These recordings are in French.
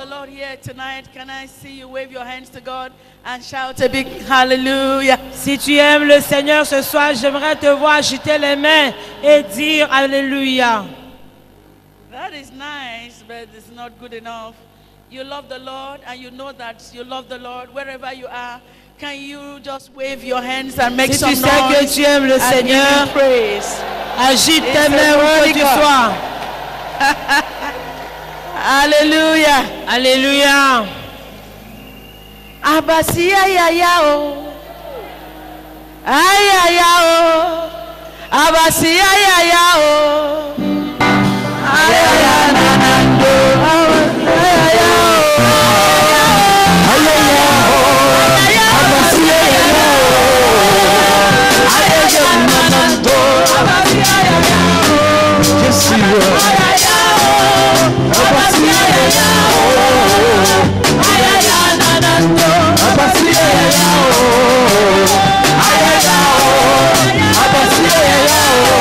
the Lord here tonight, can I see you wave your hands to God and shout a big hallelujah? Si tu aimes le Seigneur ce soir, j'aimerais te voir agiter les mains et dire alléluia. That is nice, but it's not good enough. You love the Lord and you know that you love the Lord wherever you are. Can you just wave your hands and make Si some tu sais que noise tu aimes le and give Seigneur, him praise? agite It's tes mains où que tu a sois. Hallelujah. Alléluia. Abasia ya ya o. Ay ya ya o. Abasia ya ya o. Ay ya ya na na do. Ay ya ya o. Ay ya ya o. Abasia ya ya o. Ay ya ya na na do. Abasia ya ya o. Yes, you will. Ay ya ya o. Abasia ya ya o. Ay ya ya na na do. Abasia ya ya o. Ay ya ya o. Abasia ya ya o.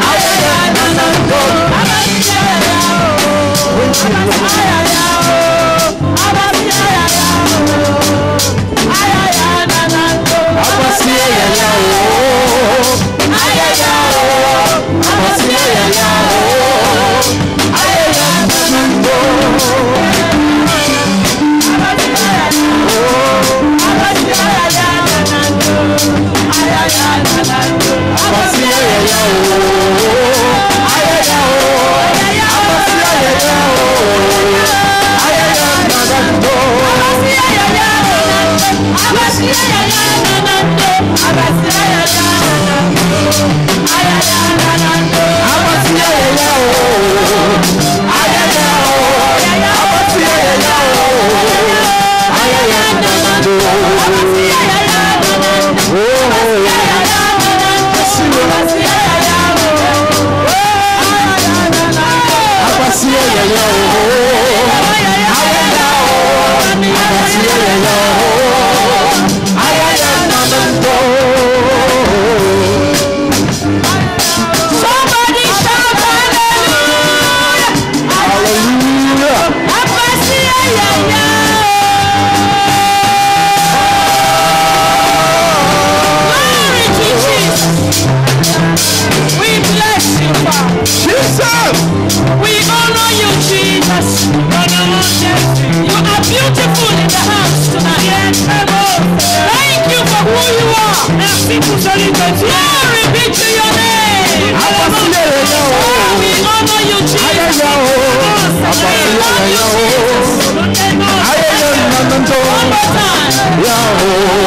Ay ya ya na na do. Abasia ya ya o. Ay ya ya o. Abasia ya ya o. Ay ya ya na na do. Abasia ya ya o. Ay ya ya o. Abasia ya ya o. Ay ya ya na na do. Merci pour celui que tu es. Glory be to your name. We honor you, Jesus. We love you, Jesus. One more time.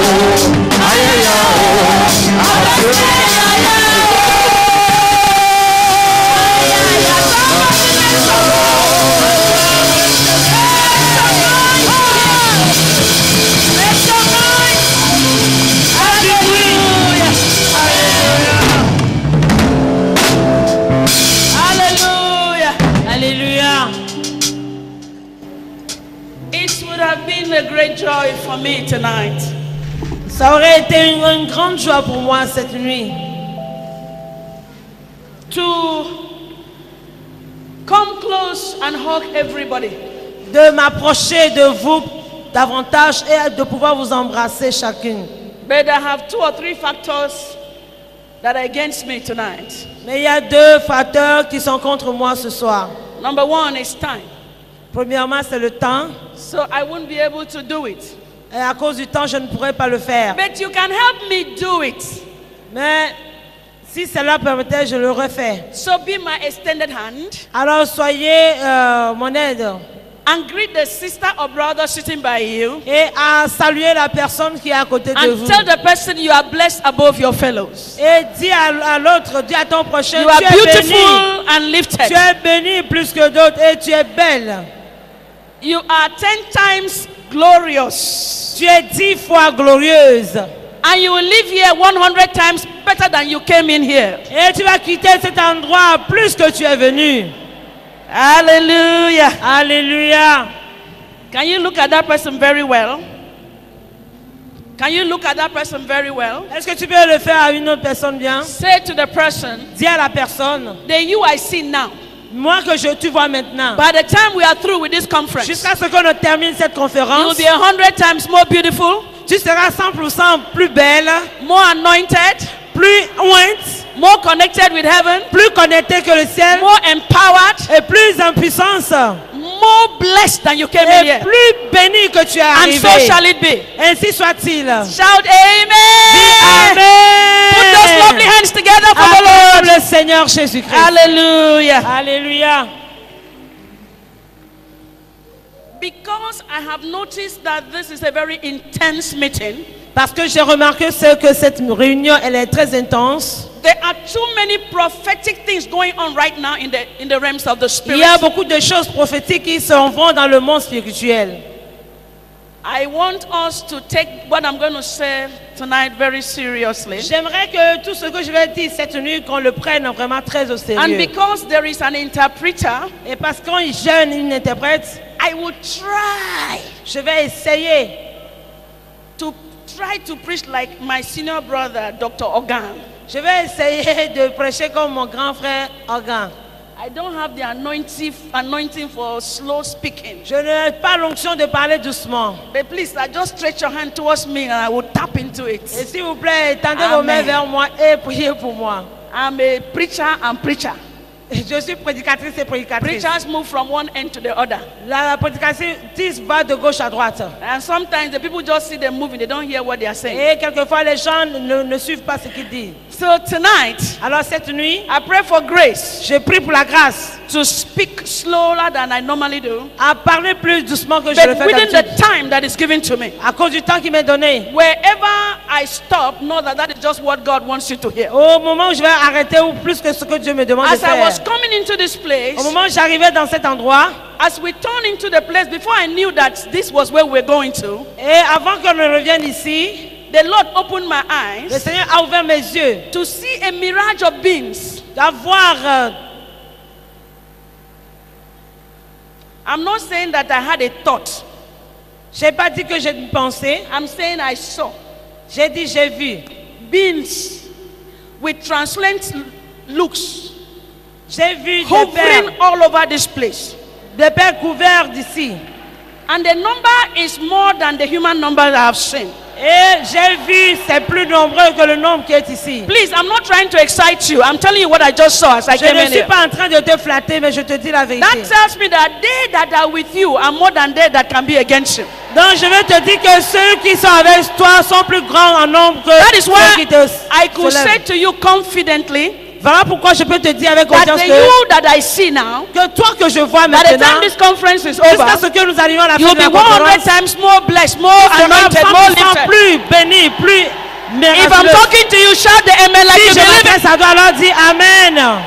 Alléluia. It would have been a great joy for me tonight Ça aurait été une grande joie pour moi cette nuit to come close and hug everybody. de m'approcher de vous davantage et de pouvoir vous embrasser chacune. But I have 2 or 3 factors that are against me tonight. Mais il y a 2 facteurs qui sont contre moi ce soir. Number 1 is time. Premièrement, c'est le temps. So I won't be able to do it. Et à cause du temps, je ne pourrais pas le faire. But you can help me do it. Mais si cela permettait, je le refais. So be my extended hand Alors soyez mon aide. and greet the sister or brother sitting by you. Et à saluer la personne qui est à côté de And vous. tell the person you are blessed above your fellows. Et dis à l'autre, dis à ton prochain, You are tu es béni. beautiful and lifted. Tu es béni plus que d'autres et tu es belle. You are 10 times glorious. Tu es 10 fois glorieuse. And you will live here 100 times better than you came in here. Et tu vas quitter cet endroit plus que tu es venu. Hallelujah. Alléluia. Can you look at that person very well? Can you look at that person very well? Est-ce que tu peux le faire à une autre personne bien? Say to the person, Dis à la personne, the you I see now, Moi que tu vois maintenant, by the time we are through with this conference, jusqu'à ce qu'on termine cette you will conférence, be 100 times more beautiful, tu seras 100% plus belle, more anointed, plus ointe, more connected with heaven, plus connectée que le ciel, more empowered, et plus en puissance, more blessed than you came in et here. plus bénie que tu es And arrivé. so shall it be. Ainsi soit-il. Shout amen. Amen. Put those lovely hands together for the Acclame Lord. le Seigneur Jésus-Christ. Hallelujah. Alléluia. Because I have noticed that this is a very intense meeting, Parce que j'ai remarqué que cette réunion, elle est très intense. there are too many prophetic things going on right now in the realms of the Il spirit. y a beaucoup de choses prophétiques qui s'en vont dans le monde spirituel. I want us to take what I'm going to say tonight very seriously. J'aimerais que tout ce que je vais dire cette nuit, qu'on le prenne vraiment très au And sérieux. because there is an interpreter, Et parce qu'on jeûne une interprète, I will try je vais essayer to preach like my senior brother, Dr. Ogan. Je vais essayer de prêcher comme mon grand frère Organ. I don't have the anointing for slow speaking. Je n'ai pas l'onction de parler doucement. But please, just stretch your hand towards me and I will tap into it. Et s'il vous plaît, tendez vos mains Amen. vers moi et priez pour moi. I'm a preacher and preacher. Je suis prédicatrice et prédicatrice. Preachers move from one end to the other. La prédicatrice va de gauche à droite. And sometimes the people just see them moving, they don't hear what they are saying. Et quelquefois, les gens ne suivent pas ce qu'il dit. So tonight, Alors cette nuit, I pray for grace je prie pour la grâce to speak slower than I normally do, à parler plus doucement que je le but fais within d'habitude. the time that is given to me. À cause du temps qu'il m'est donné. Wherever I stop, know that that is just what God wants you to hear. Au moment où je vais arrêter ou plus que ce que Dieu me demande de As I was faire. coming into this place, Au moment où j'arrivais dans cet endroit, as we turned into the place, before I knew that this was where we were going to, et avant qu'on ne revienne ici, the Lord opened my le eyes Seigneur a ouvert mes yeux to see a mirage of beings. d'avoir. I'm not saying that I had a thought. J'ai pas dit que j'ai une pensée, I'm saying I saw j'ai dit j'ai vu. beings with translucent looks J'ai vu hovering all over this place. des pères couverts d'ici. And the number is more than the human number that I have seen. Et j'ai vu, c'est plus nombreux que le nombre qui est ici. Please, I'm not trying to excite you. I'm telling you what I just saw as I Je came ne in suis here. pas en train de te flatter, mais je te dis la vérité. That tells me that they that are with you are more than they that can be against you. Donc je vais te dire que ceux qui sont avec toi sont plus grands en nombre que That is ceux why qui te I could se lèvent. say to you confidently Voilà pourquoi je peux te dire avec that confiance the you that I see now, que toi que je vois by the maintenant, time this conference is jusqu'à ce over, que nous arrivions à la fin you'll de la be 100 conférence, times more blessed, more tu seras anointed, more 100% lifted. plus béni, plus If I'm miraculeux. talking to you, shout the amen like Si you je believe it. m'adresse à toi, alors dis Amen.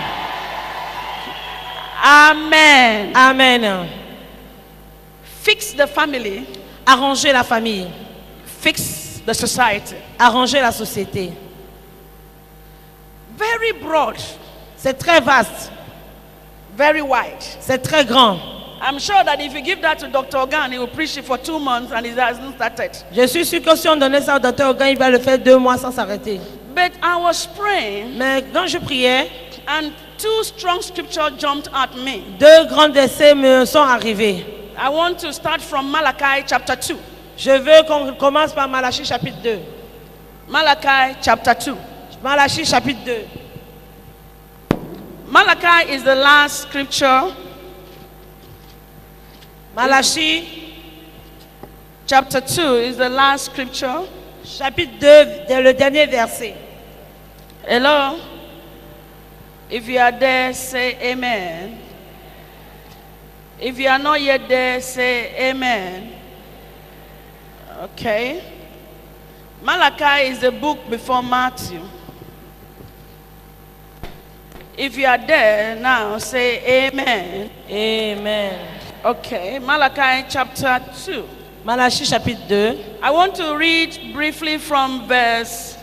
Amen. Amen. Fix the family, Arranger la famille, fix the society. arranger la société. Very broad, C'est très vaste, very wide. c'est très grand. I'm sure that if you give that to Dr. Ogan, he will preach it for 2 months and it hasn't started. Je suis sûr que si on donnait ça au docteur Ogan, il va le faire 2 mois sans s'arrêter. But I was praying Mais quand je priais, and 2 strong scriptures jumped at me. 2 grands versets me sont arrivés. I want to start from Malachi chapter 2. Je veux qu'on commence par Malachie chapitre 2. Malachi chapter 2. Malachie chapitre 2. Malachi is the last scripture. Malachie Chapter 2 is the last scripture. chapitre 2, le dernier verset. Hello? If you are there, say amen. If you are not yet there, say amen. Okay. Malachi is the book before Matthew. If you are there now, say amen. Amen. Okay. Malachi chapter 2. Malachie chapitre 2. I want to read briefly from verse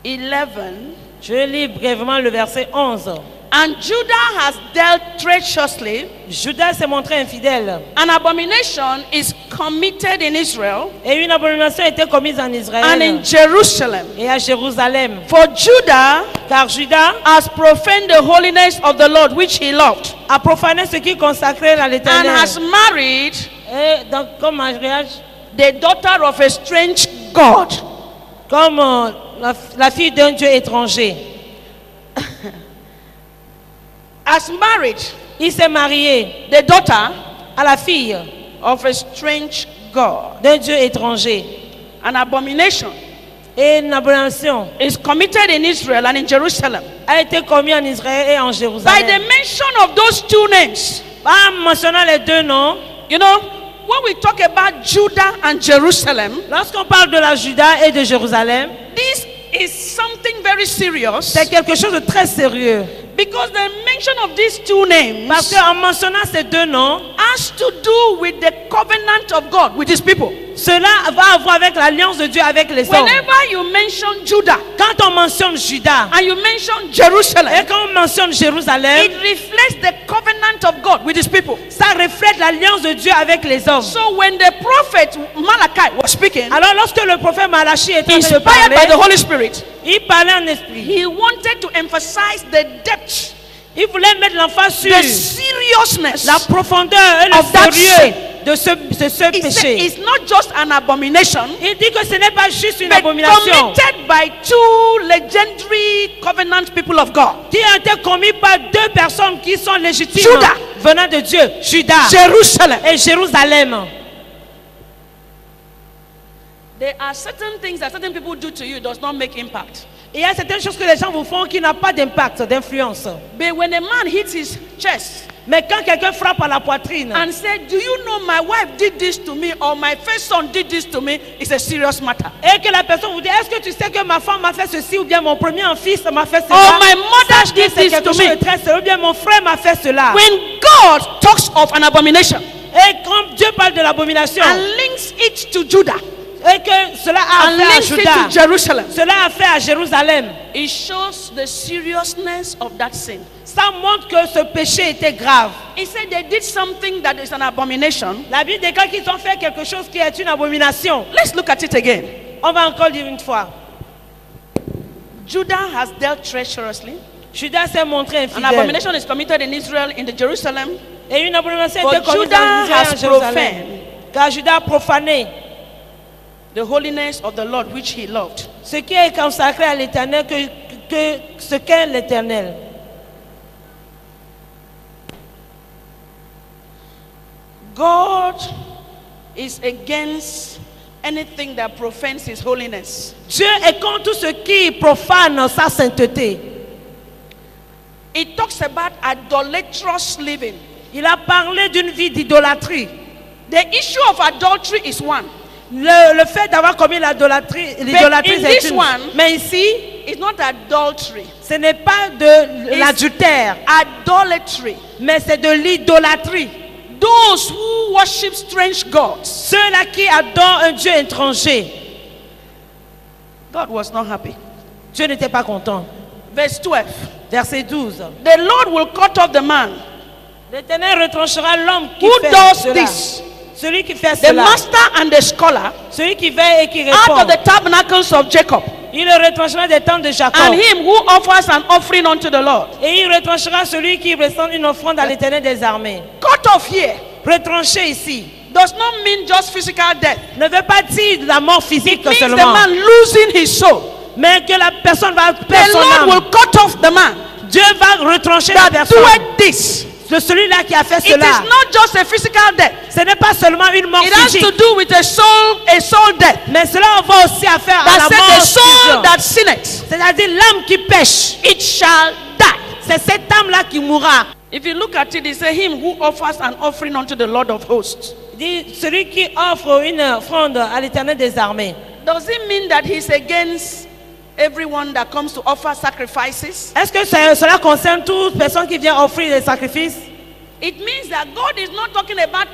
11. Je lis brièvement le verset 11. And Judah has dealt treacherously. Judas s'est montré infidèle. An abomination is committed in Israel Et une abomination a été commise en Israël and in Jerusalem. et à Jérusalem. For Judah Car Judas has profaned the holiness of the Lord which he loved, a profané ce qui consacrait à and l'Éternel. has married Et donc, comme mariage, the daughter of a strange God. comme la fille d'un Dieu étranger. Has married Il s'est marié the daughter à la fille of a strange God. d'un Dieu étranger. An abomination Et une abomination is committed in Israel and in Jerusalem. a été commise en Israël et en By the Jérusalem. mention of those two names, En mentionnant les deux noms, you know, when we talk about Judah and Jerusalem, lorsqu'on parle de la Juda et de Jérusalem, this is something very serious, c'est quelque chose de très sérieux. because the mention of these two names Parce qu'en mentionnant ces deux noms, has to do with the covenant of God with his people. cela va avoir avec l'alliance de Dieu avec les hommes. Whenever you mention Judah Quand on mentionne Juda and you mention et Jerusalem, quand on mentionne Jérusalem, it reflects the covenant of God with his people. ça reflète l'alliance de Dieu avec les hommes. So when the prophet Malachi was speaking, Alors lorsque le prophète Malachi était en train de inspired by the parler, Holy Spirit, il parlait en esprit. he wanted to emphasize the depth, Il voulait mettre l'emphase sur the seriousness la profondeur et le of that sérieux sin. de ce He said péché. it's not just an abomination, Il dit que ce n'est pas juste une but abomination committed by two legendary covenant people of God, qui a été commis par deux personnes qui sont légitimes Juda. venant de Dieu, Juda Jerusalem. et Jérusalem. There are certain things that certain people do to you does not make impact. Il y a certaines choses que les gens vous font qui n'ont pas d'impact, d'influence. But when a man hits his chest Mais quand quelqu'un frappe à la poitrine and said, "Do you know my wife did this to me, or my first son did this to me?" It's a serious matter. et que la personne vous dit, est-ce que tu sais que ma femme m'a fait ceci ou bien mon premier fils m'a fait cela? Oh, my mother Sache que did c'est this quelque to chose me. de très sérieux, ou bien mon frère m'a fait cela. When God talks of an abomination Et quand Dieu parle de l'abomination and links it to Judah et que cela a and fait à links it Juda, to Jerusalem, cela a fait à Jérusalem, it shows the seriousness of that sin. ça montre que ce péché était grave. He said they did something that is an abomination. La Bible déclare qu'ils ont fait quelque chose qui est une abomination. Let's look at it again. On va encore dire une fois. Judah has dealt treacherously. Judas s'est montré An infidèle. abomination is committed in Israel, in the Jerusalem. Et une abomination For était commise Judah en Israël, has en Jérusalem. profaned Car Judas a profané the holiness of the Lord which he loved. ce qui est consacré à l'Éternel, que ce qu'est l'Éternel. God is against anything that profanes his holiness. Dieu est contre tout ce qui profane sa sainteté. It talks about idolatrous living. Il a parlé d'une vie d'idolâtrie. The issue of adultery is one. Le fait d'avoir commis l'idolâtrie in c'est this une. one- Mais ici, It's not adultery. ce n'est pas de It's l'adultère, idolatry. mais c'est de l'idolâtrie. Those who worship strange gods. Ceux-là qui adorent un Dieu étranger, God was not happy. Dieu n'était pas content. Verse 12. Verset 12. The Lord will cut off the man L'Éternel retranchera l'homme qui who fait does cela. this, Celui qui fait the cela. master and the scholar, Celui qui veille et qui out répond. of the tabernacles of Jacob, Il le retranchera des temps de Jacob. and him who offers an offering unto the Lord. Et il retranchera celui qui présente une offrande à l'Éternel des armées. Cut off here Retrancher ici does not mean just physical death. ne veut pas dire la mort physique It means the seulement, man losing his soul. mais que la personne va The perdre son Lord âme. will cut off the man Dieu va retrancher la that personne. doeth this. De celui-là qui a fait It is cela. not just a physical death. Ce n'est pas seulement une mort It has to physique, do with a soul death. mais cela va aussi à faire à That la said, mort the soul spirituelle. that sinneth, C'est-à-dire l'âme qui pêche, it shall die. c'est cette âme-là qui mourra. If you look at it, it says him who offers an offering unto the Lord of hosts. Il dit, celui qui offre une offrande à l'Éternel des armées. Does it mean that he's against everyone that comes to offer sacrifices? Est-ce que cela concerne toute personne qui vient offrir des sacrifices? It means that God is not talking about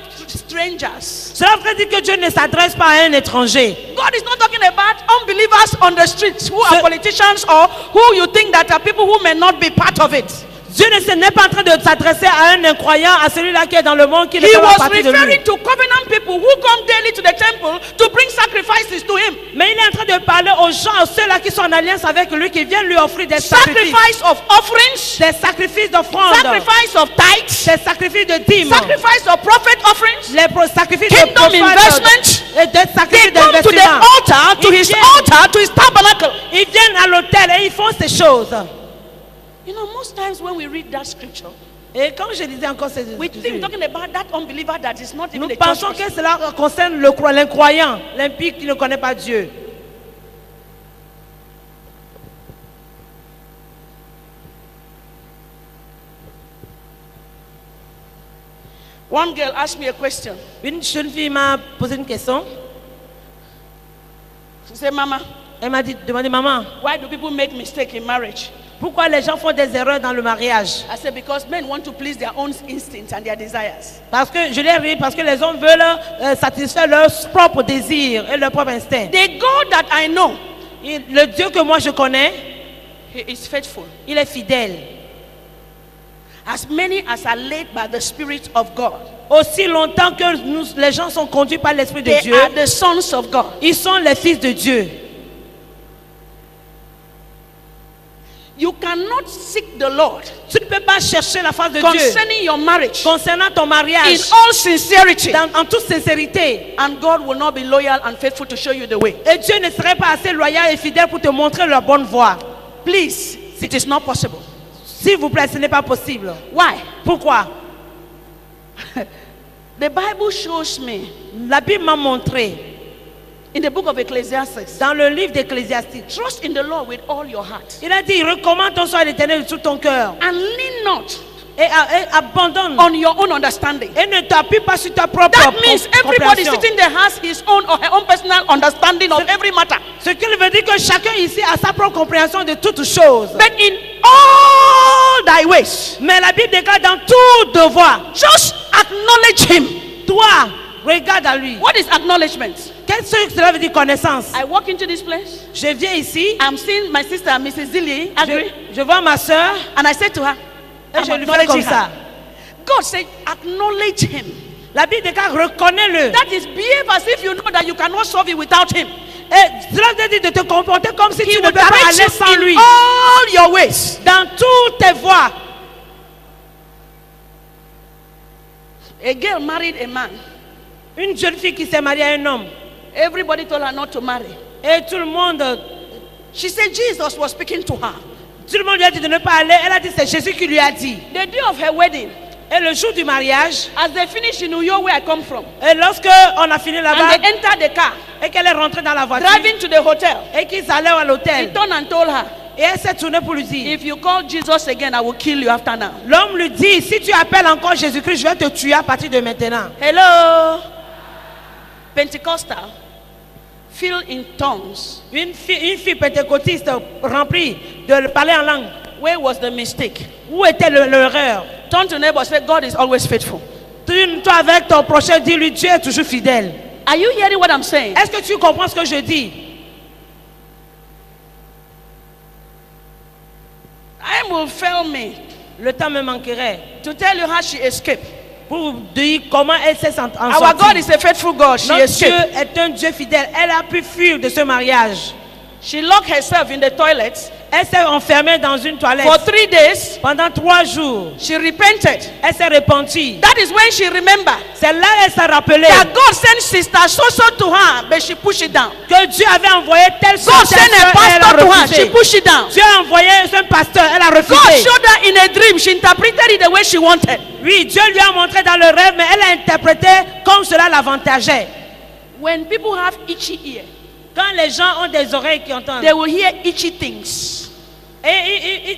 strangers. Cela veut dire que Dieu ne s'adresse pas à un étranger. God is not talking about unbelievers on the streets who are Ce- politicians or who you think that are people who may not be part of it. Dieu n'est pas en train de s'adresser à un incroyant, à celui-là qui est dans le monde, qui ne He fait pas was partie de lui. referring to covenant people who come daily to the temple to bring sacrifices to him. Mais il est en train de parler aux gens, ceux-là qui sont en alliance avec lui, qui viennent lui offrir des sacrifices. Sacrifice of offerings, Des sacrifices d'offrande. sacrifice of tithes, Des sacrifices de dîmes. sacrifice of prophet offerings, Les sacrifices de kingdom prophètes. investment. Et des They sacrifices come to the d'investissement. altar, to his altar, to his tabernacle. Ils viennent à l'autel et ils font ces choses. You know, most times when we read that scripture, Et quand je disais encore ces we think we're talking about that unbeliever that is not even nous a church pensons person. que cela concerne l'incroyant, l'impie qui ne connaît pas Dieu. One girl asked me a question. Une jeune fille m'a posé une question. She said, Mama, Elle m'a demandé, maman, why do people make mistakes in marriage? pourquoi les gens font des erreurs dans le mariage? I said, because men want to please their own instincts and their desires. Parce que je l'ai dit, parce que les hommes veulent satisfaire leurs propres désirs et leurs propres instincts. The God that I know, Le Dieu que moi je connais, He is faithful. il est fidèle. As many as are led by the Spirit of God, Aussi longtemps que les gens sont conduits par l'Esprit de they Dieu, are the sons of God. ils sont les fils de Dieu. You cannot seek the Lord Tu ne peux pas chercher la face de Dieu concerning your marriage concernant ton in mariage all sincerity, en toute sincérité. and God will not be loyal and faithful to show you the way. Et Dieu ne serait pas assez loyal et fidèle pour te montrer la bonne voie. Please, it is not possible. S'il vous plaît, ce n'est pas possible. Why? Pourquoi? The Bible shows me La Bible m'a montré in the book of Ecclesiastes, dans le livre d'Ecclésiastique. trust in the Lord with all your heart Il a dit, recommande ton soi à l'Éternel de tout ton cœur and lean not et abandonne on your own understanding. et ne t'appuie pas sur ta propre That means everybody compréhension. sitting there has his own or her own personal understanding of every matter. Ce qui veut dire que chacun ici a sa propre compréhension de toutes choses. But in all thy ways, Mais la Bible déclare dans tout devoir, just acknowledge him. toi, regarde à lui. What is acknowledgement? Qu'est-ce que cela veut dire connaissance? I walk into this place, Je viens ici, I'm seeing my sister, Mrs. Zilli, agree, je vois ma soeur and I said to her, et I'm je lui fais acknowledging comme ça. her. God said, acknowledge him. La Bible déclare, reconnais-le. That is, behave as if you know that you cannot solve it without him. Et cela veut dire de te comporter comme si He tu ne will peux pas direct aller sans you lui. in all your ways. Dans toutes tes voies. A girl married a man. Une jeune fille qui s'est mariée à un homme. Everybody told her not to marry. Et tout le monde She said Jesus was speaking to her. Tout le monde lui a dit de ne pas aller. Elle a dit c'est Jésus qui lui a dit. The day of her wedding, Et le jour du mariage, as they finished in New York, where I come from, et lorsque on a fini là-bas, and they entered the car, et qu'elle est rentrée dans la voiture, driving to the hotel, et qu'ils allaient à he l'hôtel, turned and told her, et elle s'est tournée pour lui dire, if you call Jesus again, I will kill you after now. l'homme lui dit, si tu appelles encore Jésus-Christ, je vais te tuer à partir de maintenant. Hello? Pentecostal, filled in tongues. Une fille pentecôtiste remplie de parler en langue. Where was the mistake? Où était l'erreur? Turn to neighbor, say, God is always faithful. Toi avec ton prochain, dis-lui, Dieu est toujours fidèle. Are you hearing what I'm saying? Est-ce que tu comprends ce que je dis? Time will fail me Le temps me manquerait to tell you how she escaped. pour vous dire comment elle s'est en Our God sortie. is a faithful God. She Notre Dieu escaped. est un Dieu fidèle. Elle a pu fuir de ce mariage. She locked herself in the toilet Elle s'est enfermée dans une toilette for 3 days. pendant 3 jours. She repented. Elle s'est repentie. That is when she remembered C'est là qu'elle s'est rappelée that God sent sister so to her, but she pushed it down. que Dieu avait envoyé telle God sorte sent a pastor to her, she pushed it down. Dieu a envoyé un pasteur, elle a God refusé. showed her in a dream. She interpreted it the way she wanted. Oui, Dieu lui a montré dans le rêve, mais elle a interprété comme cela l'avantageait. When people have itchy ear, Quand les gens ont des oreilles qui entendent, they will hear itchy things. et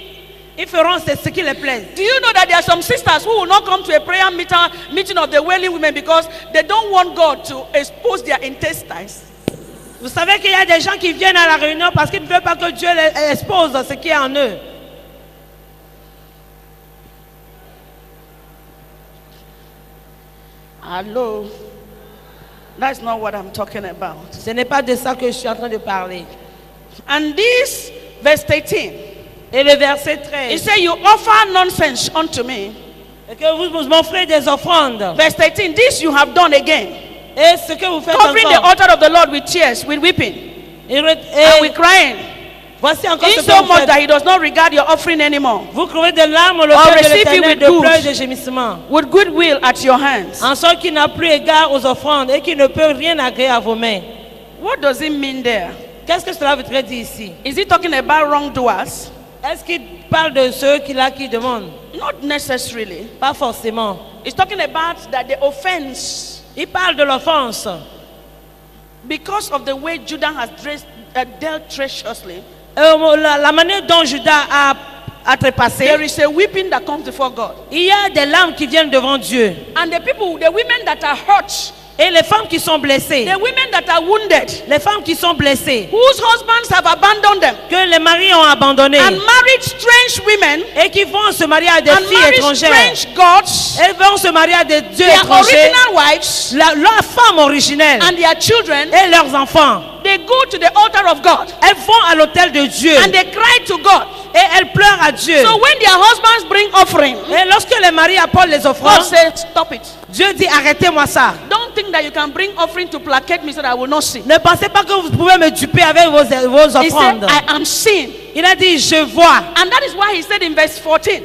ils feront ce qui les plaise. Do you know that there are some sisters who will not come to a prayer meeting of the wailing women because they don't want God to expose their intestines? Vous savez qu'il y a des gens qui viennent à la réunion parce qu'ils ne veulent pas que Dieu les expose ce qui est en eux. Hello? That's not what I'm talking about. Ce n'est pas de ça que je suis en train de parler. And this, verse 13, Et le verset He 13. said, you offer nonsense unto me. Et que vous m'offrez des offrandes. Verse 13, this you have done again. Et ce que vous faites Covering the encore. altar of the Lord with tears, with weeping, Et and with crying. voici encore ce que Inso vous much faites. that he does not regard your offering anymore. Vous crevez de larmes au Or cœur de receive you l'Éternel, with de goods. pleurs et de gémissements. With goodwill at your hands. En sorte qu'il n'a plus égard aux offrandes et qu'il ne peut rien agréer à vos mains. What does it mean there? Qu'est-ce que cela voudrait dire ici? Is he talking about wrongdoers? Est-ce qu'il parle de ceux qui demandent? Not necessarily. Pas forcément. He's talking about that the offense, Il parle de l'offense. because of the way Judah has dealt treacherously, La manière dont Judas a trépassé, there is a weeping that comes before God. il y a des larmes qui viennent devant Dieu. And the women that are hurt, Et les femmes qui sont blessées, the women that are wounded, les femmes qui sont blessées, whose husbands have abandoned them, que les maris ont abandonnées and married strange women, et qui vont se marier à des and filles married étrangères. strange gods, Elles vont se marier à des dieux their étrangers. original wives, Leurs femmes originelles and their children, et leurs enfants. they go to the altar of God Elles vont à l'autel de Dieu and they cry to God. et elles pleurent à Dieu. So when their husbands bring offering, Et lorsque les maris apportent les God offrandes, says, stop it. Dieu dit arrêtez-moi ça. Don't think that you can bring offering to placate me so that I will not sin. Ne pensez pas que vous pouvez me duper avec vos He said, offrandes. I am sin. Il a dit je vois. And that is why he said in verse 14,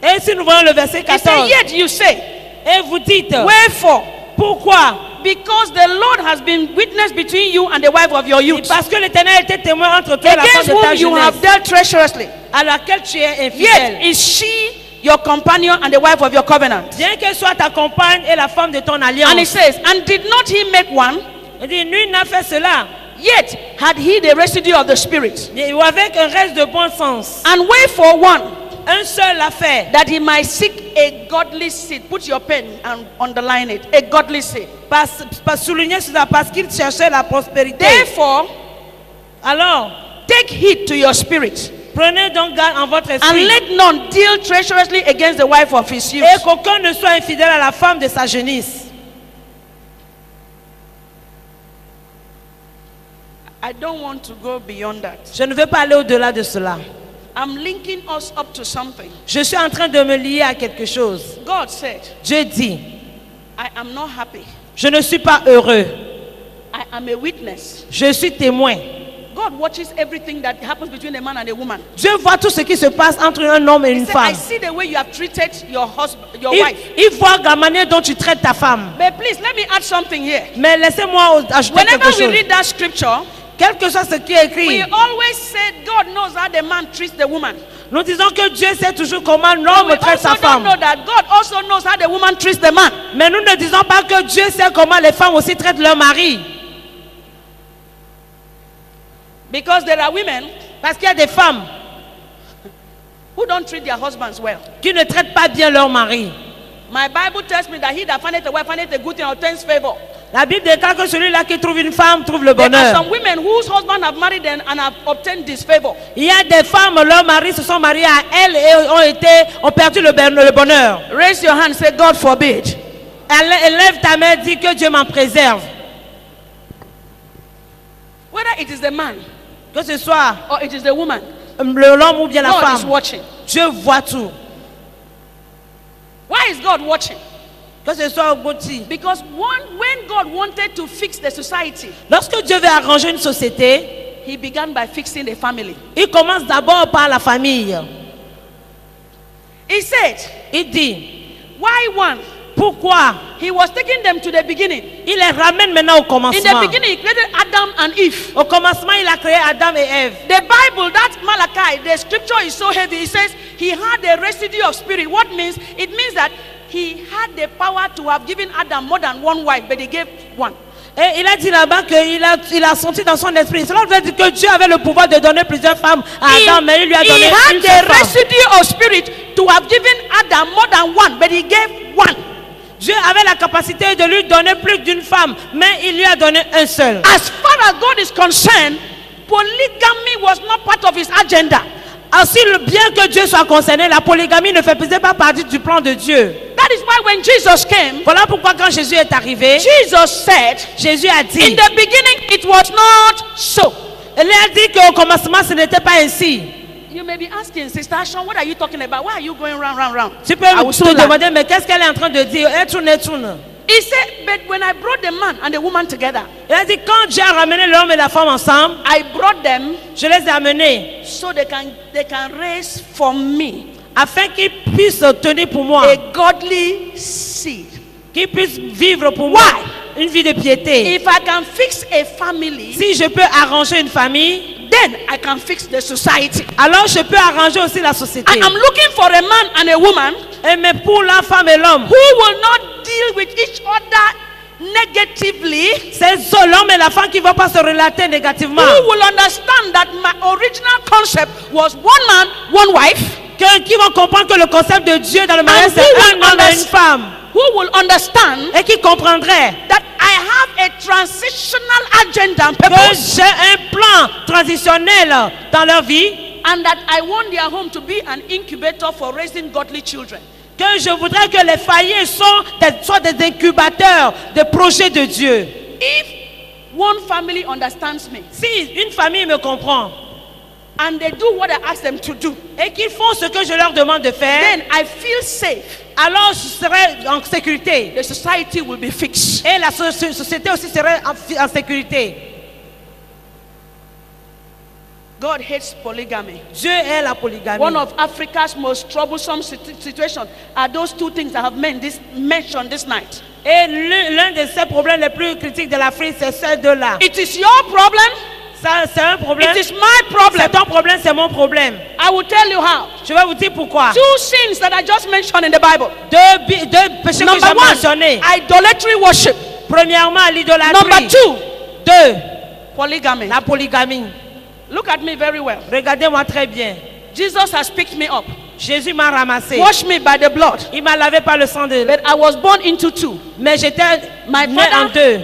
Et si nous voyons le verset he said, 14, yet you say, et vous dites wherefore? pourquoi? Because the Lord has been witness between you and the wife of your youth, Parce que l'Éternel était témoin entre toi et la femme against de ta whom you jeunesse, have dealt treacherously. à laquelle tu es Yet infidèle. is she your companion and the wife of your covenant. Bien qu'elle soit ta compagne et la femme de ton And he alliance. says, and did not he make one? Il dit nul n'a fait cela. Yet had he the residue of the Spirit. Ou avec un reste de bon sens. And wherefore one? Un seul l'a fait. That he might seek a godly seed. Put your pen and underline it. A godly seed. Pas souligner cela parce qu'il cherchait la prospérité. Therefore, Alors, take heed to your spirit. prenez donc garde en votre And esprit. let none deal treacherously against the wife of his youth. Et qu'aucun ne soit infidèle à la femme de sa jeunesse. I don't want to go beyond that. Je ne veux pas aller au-delà de cela. I'm linking us up to something. Je suis en train de me lier à quelque chose. God said, Dieu dit, I am not happy. je ne suis pas heureux. I am a witness. Je suis témoin. God watches everything that happens between a man and a woman. Dieu voit tout ce qui se passe entre un homme et He une said, I femme. see the way you have treated your husband, your wife. Il voit la manière dont tu traites ta femme. But please, let me add something here. Mais laissez-moi ajouter Whenever quelque we chose. read that scripture, Quel que soit ce qui est we écrit, always said God knows how the man treats the woman. nous disons que Dieu sait toujours comment We l'homme traite also sa don't femme. know that God also knows how the woman treats the man. Mais nous ne disons pas que Dieu sait comment les femmes aussi traitent leur mari. Because there are women Parce qu'il y a des femmes who don't treat their husbands well. qui ne traitent pas bien leur mari. My Bible tells me that he that findeth a wife findeth a good thing or obtains favor. La Bible déclare que celui-là qui trouve une femme trouve le There are bonheur. some women whose husbands have married them and have obtained disfavor. Il y a des femmes, leurs maris se sont mariés à elles et ont perdu le bonheur. Raise your hand, say God forbid. Elle lève ta main, dit que Dieu m'en préserve. Whether it is the man Que ce soit or it is the woman, l'homme ou bien la God is femme, watching. Dieu voit tout. Why is God watching? Que ce soit au Gauthier. Because when God wanted to fix the society, Lorsque Dieu veut arranger une société, he began by fixing the family. il commence d'abord par la famille. He said, Il dit, why one? pourquoi He was taking them to the beginning. il les ramène maintenant au In the commencement. beginning, he created Adam and Eve. Au commencement, il a créé Adam et Ève. The Bible, that Malachi, the scripture is so heavy. It says he had a residue of spirit. What means? It means that he had the power to have given Adam more than one wife, but he gave one. Et il a dit là-bas qu'il a senti dans son esprit. Cela veut dire que Dieu avait le pouvoir de donner plusieurs femmes à Adam, mais il lui a He donné had une the seule femme. residue of spirit to have given Adam more than one, but he gave one. Dieu avait la capacité de lui donner plus d'une femme, mais il lui a donné un seul. As far as God is concerned, polygamy was not part of his agenda. Aussi bien que Dieu soit concerné, la polygamie ne faisait pas partie du plan de Dieu. That is why when Jesus came, Voilà pourquoi quand Jésus est arrivé, Jesus said, Jésus a in dit, the beginning it was not so. il a dit qu'au commencement ce n'était pas ainsi. You may be asking, Sister Ashon, what are you talking about? Why are you going round? Tu peux I will te soon land. demander, mais qu'est-ce qu'elle est en train de dire? Elle tourne. He said, but when I brought the man and the woman together, Il a dit, quand Dieu a ramené l'homme et la femme ensemble, I brought them je les ai amenés so they can raise for me afin qu'ils puissent tenir pour moi, a godly seed. qu'ils puissent vivre pour moi une vie de piété. If I can fix a family, Si je peux arranger une famille, then I can fix the society. alors je peux arranger aussi la société. I am looking for a man and a woman Et mais pour la femme et l'homme, who will not deal with each other negatively, c'est l'homme et la femme qui ne vont pas se relater négativement. who will understand that my original concept was one man, one wife, Qui vont comprendre que le concept de Dieu dans le mariage, c'est who un will homme et une femme. who will understand Et qui comprendrait that I have a transitional agenda and que purpose, j'ai un plan transitionnel dans leur vie, and that I want their home to be an incubator for raising godly children. que je voudrais que les foyers soient des incubateurs de projets de Dieu. If one family understands me Si une famille me comprend and they do what I ask them to do, et qu'ils font ce que je leur demande de faire, then I feel safe. alors je serai en sécurité. The society will be fixed. Et la société aussi serait en sécurité. God hates polygamy. Dieu est la polygamie. One of Africa's most troublesome situations are those two things I have mentioned this night. Et l'un de ces problèmes les plus critiques de l'Afrique, c'est ces deux-là. It is your problem. Ça, c'est un problème. It is my problem. C'est ton problème, c'est mon problème. I will tell you how. Je vais vous dire pourquoi. Two sins that I just mentioned in the Bible. Deux péchés que Number j'ai one, mentionnés. idolatry worship. Premièrement, l'idolâtrie. Number two, Deux, polygamy. la polygamie. Look at me very well. Regardez-moi très bien. Jesus has picked me up, Jésus m'a ramassé. washed me by the blood. Il m'a lavé par le sang de... But I was born into two. Mais j'étais My né en deux.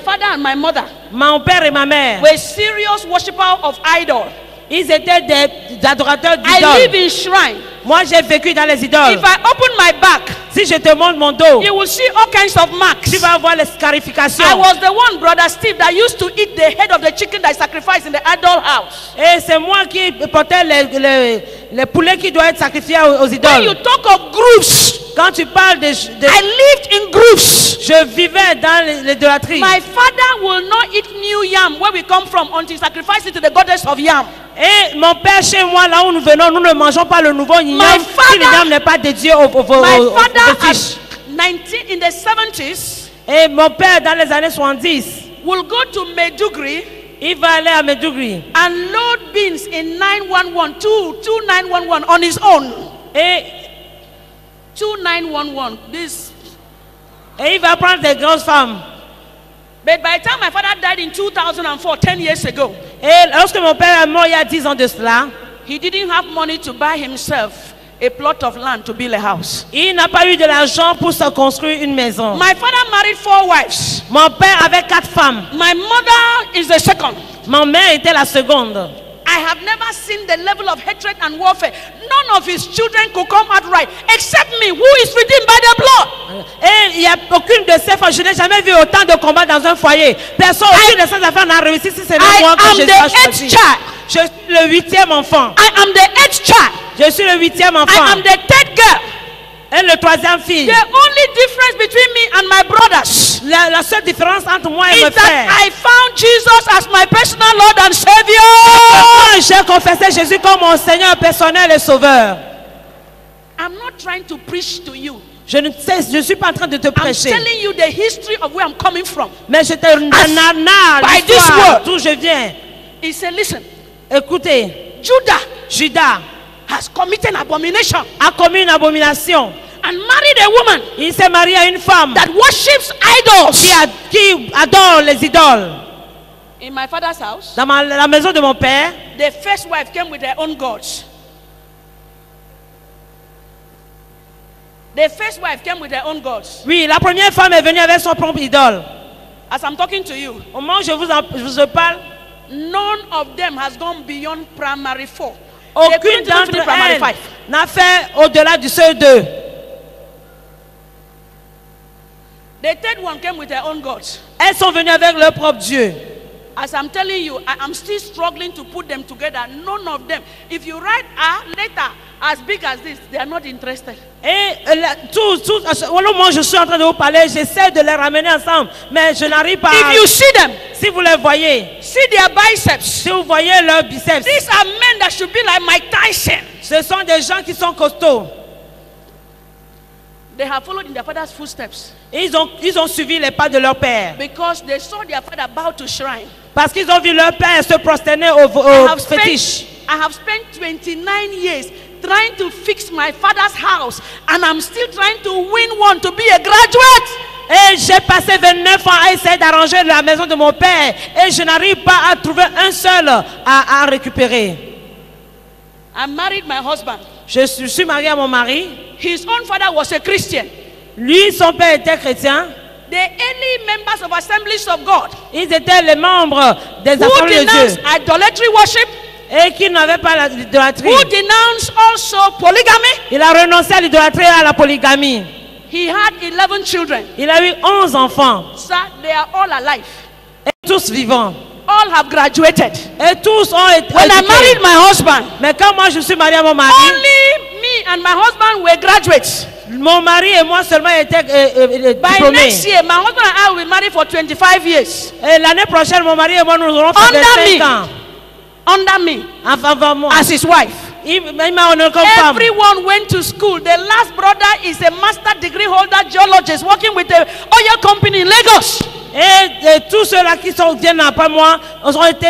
father and my mother Mon père et ma mère, were serious worshippers of idol. ils étaient des adorateurs I live d'idoles. in shrine. Moi, j'ai vécu dans les idoles. If I open my back, Si je te montre mon dos, you will see all kinds of marks. tu vas voir les scarifications. I was the one, Brother Steve, that used to eat the head of the chicken that is sacrificed in the idol house. Et c'est moi qui portais les poulets qui doivent être sacrifiés aux When you idoles. talk of groups, Quand tu parles de I lived in groups. je vivais dans l'idolâtrie. My father will not eat new yam where we come from until he sacrifices it to the goddess of yam. Et mon père, chez moi, là où nous venons, nous ne mangeons pas le nouveau My igname si father- l'igname n'est pas dédié aux My father fétiches. at 19 in the 70s Et mon père, dans les années 70, will go to Medugri il va aller à Medougri. and load beans in 911, two 911 on his own. Et 2911. This. il va prendre des grandes femmes. But by the time my father died in 2004, 10 years ago, Et lorsque mon père est mort il y a 10 ans de cela, he didn't have money to buy himself a plot of land to build a house. il n'a pas eu de l'argent pour se construire une maison. My father married 4 wives. Mon père avait 4 femmes. My mother is the second. Ma mère était la seconde. I have never seen the level of hatred and warfare. None of his children could come out right except me, who is redeemed by the blood. Et il n'y a aucune de ces femmes. Je n'ai jamais vu autant de combats dans un foyer. Personne, aucune de ces affaires n'a réussi si ce n'est I moi que am Jésus the a 8th choisi. child. Je suis le 8e enfant. I am the 8th child. Je suis le 8e I enfant. am the 3rd girl. Et le 3e fille. The only difference between me and my brothers La seule différence entre moi et is mes that frères. I found Jesus as my personal Lord and Savior. Moi, j'ai confessé Jésus comme mon Seigneur personnel et Sauveur. I'm not trying to preach to you. Je ne suis pas en train de te I'm prêcher. telling you the history of where I'm coming from. Mais je te narre by this l'histoire word. d'où je viens. He said, listen, Écoutez, Judah Judas has committed an abomination a commis une abomination. and married a woman Il s'est marié à une femme that worships idols. qui adore les idoles. In my father's house, Dans la maison de mon père, the first wife came with her own gods. The first wife came with her own gods. oui, la première femme est venue avec son propre idole. As I'm talking to you, Au moment où je vous parle, none of them has gone beyond primary 4. They aucune couldn't even d'entre finish primary elles 5. n'a fait au-delà du seuil 2. The third one came with her own gods. Elles sont venues avec leur propre Dieu. As I'm telling you, I am still struggling to put them together. None of them. If you write a letter as big as this, they are not interested. Et au moment où je suis en train de vous parler, j'essaie de les ramener ensemble, mais je n'arrive pas. If you see them, Si vous les voyez, see their biceps. si vous voyez leurs biceps, These are men that should be like Mike Tyson. ce sont des gens qui sont costauds. They have followed in their father's footsteps Ils ont suivi les pas de leur père. because they saw their father bow to shrine. Parce qu'ils ont vu leur père se prosterner au fétiche. I have spent 29 years trying to fix my father's house, and I'm still trying to win one to be a graduate. Et j'ai passé 29 ans à essayer d'arranger la maison de mon père. Et je n'arrive pas à trouver un seul à récupérer. I married my husband. Je suis marié à mon mari. His own father was a Christian. Lui, son père était chrétien. The early members of Assemblies of God Ils étaient les membres des who assemblées de denounced Dieu. idolatry worship, Et qui n'avaient pas l'idolâtrie. who denounced also polygamy. Il a renoncé à l'idolâtrie et à la polygamie. He had 11 children. Il a eu 11 enfants. Sir, they are all alive. Et tous vivants. All have graduated. Et tous ont été When I éduqués. married my husband, Mais quand moi je suis marié à mon mari, only me and my husband were graduates. mon mari et moi seulement étaient By diplômés. next year, my husband and I will be married for 25 years. Et l'année prochaine, mon mari et moi nous aurons fait Under 5 ans. Under me, Avant moi. as his wife. Il m'a honoré comme femme. Everyone went to school. The last brother is a master degree holder geologist working with a oil company in Lagos. Et tous ceux-là qui viennent après moi ont été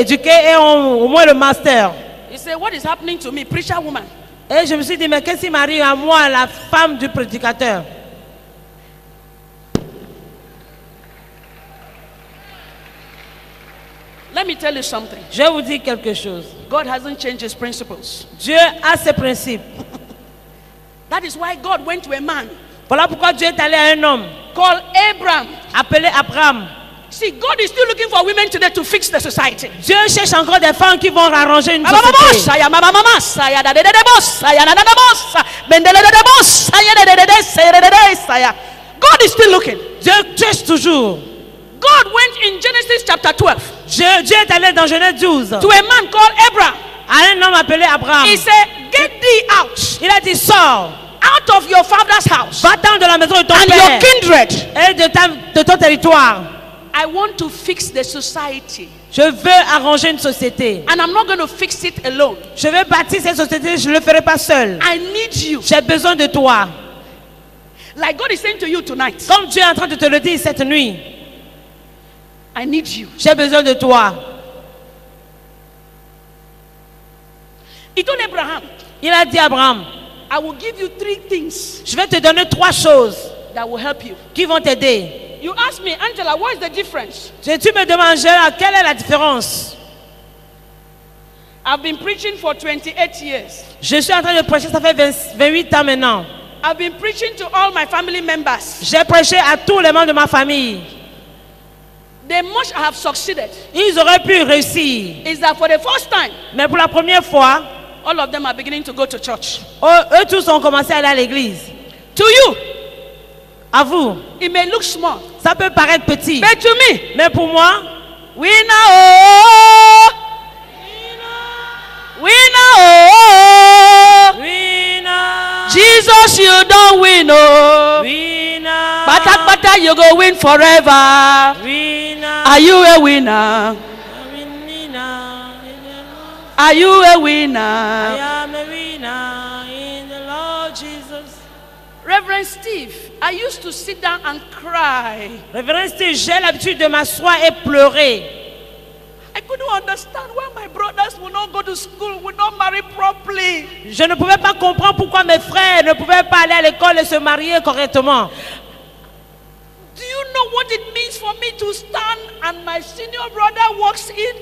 éduqués et ont au moins le master. He said, what is happening to me, preacher woman? Et je me suis dit, mais qu'est-ce qui m'arrive à moi, la femme du prédicateur? Let me tell you something. Je vais vous dire quelque chose. God hasn't changed his principles. Dieu a ses principes. That is why God went to a man Voilà pourquoi Dieu est allé à un homme called Abraham. appelé Abraham. See, God is still looking for women today to fix the society. Dieu cherche encore des femmes qui vont arranger une God société. is still looking. Dieu cherche toujours. God went in Genesis chapter 12 Dieu est allé dans Genèse 12 to a man called Abraham. à un homme appelé Abraham. He said, get thee out, Il a dit, sors, out of your father's house va-t'en de la maison de ton and père your kindred. et de ton territoire. I want to fix the society. Je veux arranger une société. And I'm not going to fix it alone. Je vais bâtir cette société, je ne le ferai pas seul. I need you. J'ai besoin de toi. Like God is saying to you tonight, Comme Dieu est en train de te le dire cette nuit, I need you. j'ai besoin de toi. He told Abraham, Il a dit à Abraham, I will give you 3 things je vais te donner 3 choses that will help you. qui vont t'aider. You ask me, Angela, what is the difference? Tu me demandes, Angela, quelle est la différence? I've been preaching for 28 years. Je suis en train de prêcher, ça fait 28 ans maintenant. I've been preaching to all my family members. J'ai prêché à tous les membres de ma famille. The much I have succeeded Ils auraient pu réussir. is that for the first time, Mais pour la première fois, all of them are beginning to go to church. eux tous ont commencé à aller à l'église. To you, À vous, it may look small, ça peut paraître petit. but to me, Mais pour moi, we know, we know, Jesus, you don't win, oh. Bata, you go win forever. Are you a winner? Are you a winner? I am a winner in the Lord Jesus. Reverend Steve, I used to sit down and cry. Révérend Steve, j'ai l'habitude de m'asseoir et pleurer. I couldn't understand why my brothers would not go to school, would not marry properly. Je ne pouvais pas comprendre pourquoi mes frères ne pouvaient pas aller à l'école et se marier correctement. Do you know what it means for me to stand and my senior brother walks in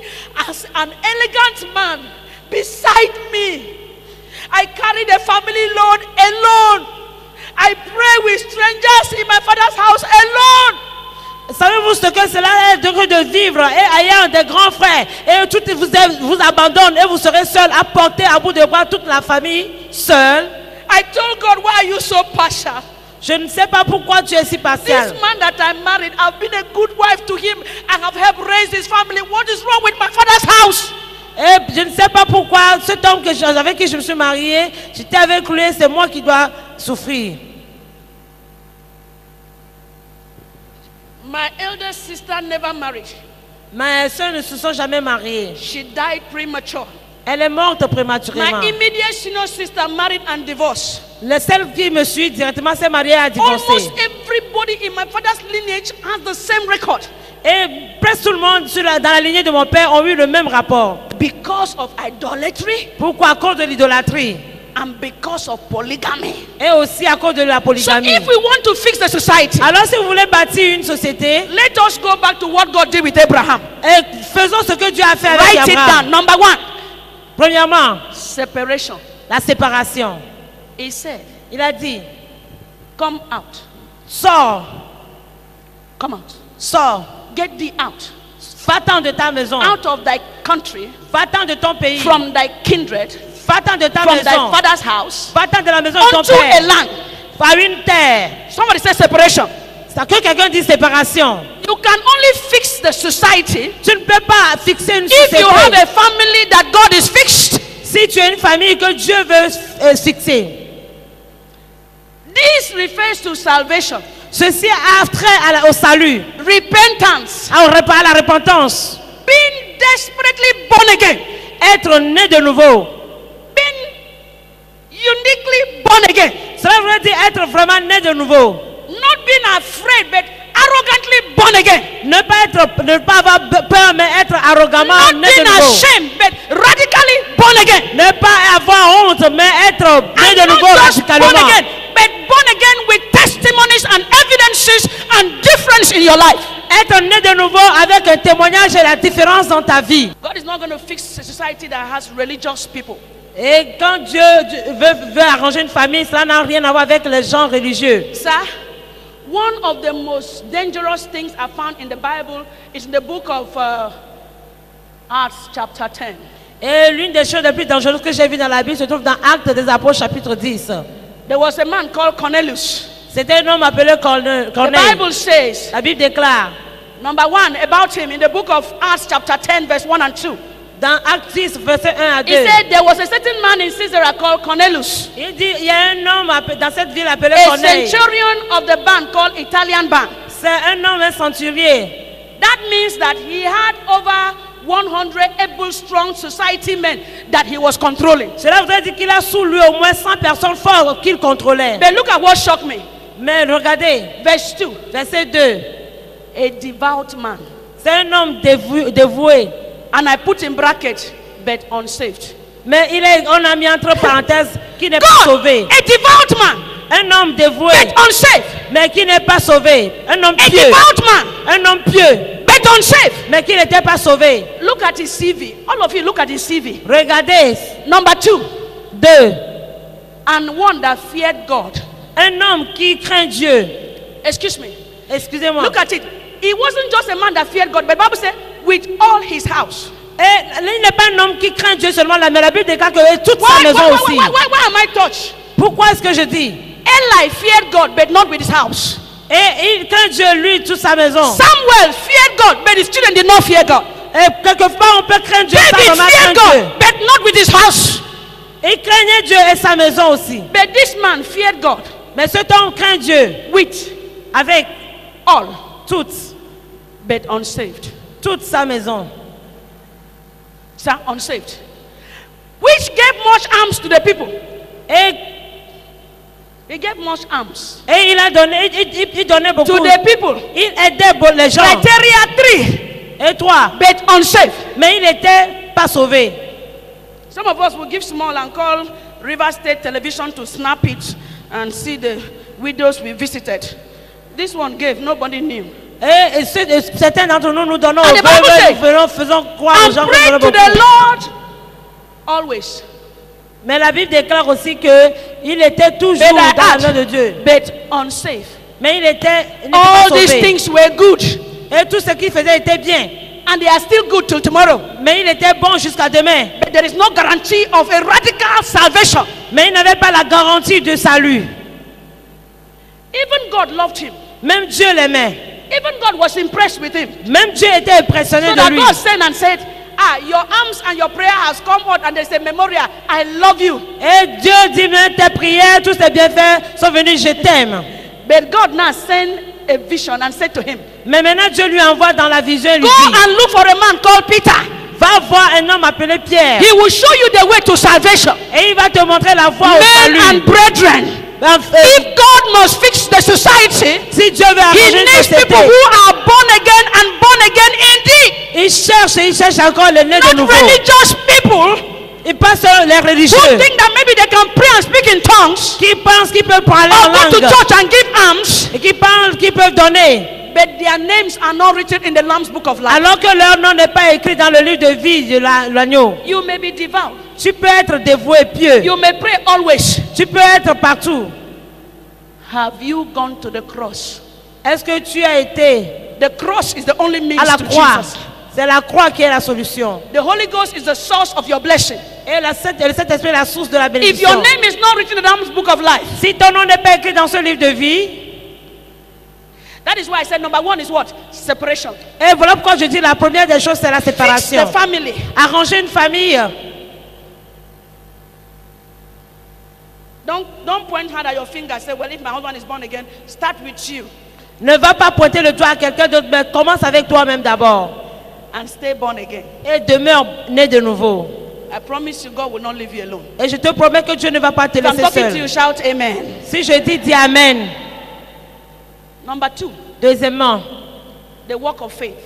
as an elegant man beside me? I carry the family load alone. I pray with strangers in my father's house alone. Savez-vous ce que cela est de vivre et ayant des grands frères et tout vous abandonne et vous serez seul à porter à bout de bras toute la famille seule? I told God, why are you so partial? Je ne sais pas pourquoi tu es si This partial. man that I married, I've been a good wife to him and have helped raise his family. What is wrong with my father's house? Et je ne sais pas pourquoi cet homme avec qui je me suis mariée, j'étais avec lui, c'est moi qui dois souffrir. My elder sister never married. Mes soeurs ne se sont jamais mariées. She died premature. Elle est morte prématurément. My immediate senior sister married and divorced. Celle qui me suit directement s'est mariée et a divorcé. Almost everybody in my father's lineage has the same record. Et presque tout le monde dans la lignée de mon père ont eu le même rapport. Because of idolatry. Pourquoi? À cause de l'idolâtrie. And because of polygamy. Et aussi à cause de la So polygamie. if we want to fix the society, Alors si vous voulez bâtir une société, let us go back to what God did with Abraham. et faisons ce que Dieu a fait avec Write it Abraham. down. Number one, Premièrement, separation. la séparation. He said, Il a dit, come out. sors, Come out. sors, Get thee out. va-t'en de ta maison, Out of thy country, va-t'en de ton pays, from thy kindred, va-t'en de ta from thy maison, father's house, va-t'en de la maison de ton unto a père, land. à une terre. Somebody say separation. C'est que quelqu'un dit séparation. You can only fix the society Tu ne peux pas fixer une if société you have a family that God is fixed. si tu as une famille que Dieu veut fixer. This refers to salvation, Ceci a trait au salut, repentance, à la repentance, being desperately born again, être né de nouveau. being uniquely born again, Cela veut dire être vraiment né de nouveau. not being afraid but arrogantly born again, Ne pas avoir peur, mais être arrogamment not né de being nouveau. ashamed but radically born again, Ne pas avoir honte, mais être né and de nouveau not just born radicalement. again but born again with testimonies and evidences and difference in your life. Être né de nouveau avec un témoignage et la différence dans ta vie. God is not going to fix a society that has religious people. Et quand Dieu veut arranger une famille, cela n'a rien à voir avec les gens religieux. Sir, one of the most dangerous things I found in the Bible is in the book of Acts chapter 10. Et l'une des choses les plus dangereuses que j'ai vues dans la Bible se trouve dans Actes des Apôtres chapitre 10. There was a man called Cornelius. C'était un homme appelé The Corneille. Bible says, La Bible déclare number one, about him in the book of Acts chapter 10 verse 1 and 2. dans Actes 10 verset 1 à 2. He said there was a certain man in Caesarea called Cornelius, Il dit il y a un homme dans cette ville appelé a Corneille. centurion of the band called Italian band. C'est un homme, un centurier. That means that he had over 100 able strong society men that he was controlling. Cela voudrait dire qu'il a sous lui au moins 100 personnes fortes qu'il contrôlait. But look at what shocked me. Mais regardez, Verse 2. verset 2. A devout man. C'est un homme dévoué. And I put in bracket, but unsaved. Mais on a mis entre parenthèses qui n'est pas God, sauvé. a devout man, Un homme dévoué, but unsaved. mais qui n'est pas sauvé. Un homme A pieux. devout man, Un homme pieux, but unsaved. mais qui n'était pas sauvé. Look at his CV. All of you look at his CV. Regardez. Number 2. 2. And one that feared God. Un homme qui craint Dieu. Excuse me. Excusez-moi. Look at it. He wasn't just a man that feared God, but the Bible said with all his house. Et il n'est pas un homme qui craint Dieu seulement là, mais la Bible déclare que toute sa maison aussi. Why am I touched? Pourquoi est-ce que je dis? Eli feared God, but not with his house. Et il craint Dieu, lui, toute sa maison. Samuel feared God, but his children did not fear God. Et quelquefois, on peut craindre Dieu sans David vraiment feared craindre Dieu. God, but not with his house. Il craignait Dieu et sa maison aussi. But this man feared God Mais cet homme craint Dieu with avec all, toute unsaved. sa maison. Sir, unsaved. Which gave much alms to the people. Et He gave much alms il a donné, il donnait beaucoup. to the people. Il aidait les gens. Criteria 3, Et toi, but unsaved. mais il n'était pas sauvé. Some of us will give small and call River State Television to snap it and see the widows we visited. This one gave, nobody knew. Et certains d'entre nous nous donnons And aux the Bible veuves, says, nous faisons croire aux And gens que pray nous to donnons beaucoup. the Lord always. Mais la Bible déclare aussi qu'il était toujours But I dans la add, main de Dieu. but unsafe. Mais il n'était All pas these sauvé. things were good, Et tout ce qu'il faisait était bien. and they are still good till tomorrow. Mais il était bon jusqu'à demain. But there is no guarantee of a radical salvation. Mais il n'avait pas la garantie de salut. Even God loved him. Même Dieu l'aimait. Even God was impressed with him. Même Dieu était impressionné So de that lui. God sent and said, your arms and your prayer has come out and there's a memorial. I love you. Et Dieu dit, même tes prières, tous tes bienfaits sont venus, je t'aime. But God now sent a vision and said to him, Mais maintenant Dieu lui envoie dans la vision et lui go dit, and look for a man called Peter. va voir un homme appelé Pierre. He will show you the way to salvation. Et il va te montrer la voie au Men salut. and brethren, if God must fix the society, Si Dieu veut he arranger une needs people société, who are born again and born again indeed. il cherche encore le nez de Not nouveau. religious people Il passe sur les who religieux think that maybe they can pray and speak in tongues qui pensent qu'ils peuvent parler or en go to langue church and give alms, et qui pensent qu'ils peuvent donner but their names are not written in the Lamb's Book of Life. alors que leur nom n'est pas écrit dans le livre de vie de l'agneau. You may be devout. Tu peux être dévoué, pieux. You may pray always. Tu peux être partout. Have you gone to the cross? Est-ce que tu as été The cross is the only means à la to croix? Jesus. C'est la croix qui est la solution. The Holy Ghost is the source of your blessing. Et le Saint-Esprit est la source de la If bénédiction. your name is not written in the Lamb's Book of Life, Si ton nom n'est pas écrit dans ce livre de vie, that is why I said number one is what? Separation. et voilà pourquoi je dis la première des choses, c'est la Fix séparation. the family. Arranger une famille. Don't point hard at your finger and say, well, if my husband is born again, start with you Ne va pas pointer le doigt à quelqu'un d'autre, mais commence avec toi-même d'abord. and stay born again. Et demeure né de nouveau. I promise you, God will not leave you alone. Et je te promets que Dieu ne va pas te If I'm laisser talking to you, seul. shout amen. Si je dis Amen. Number two, Deuxièmement, the walk of faith.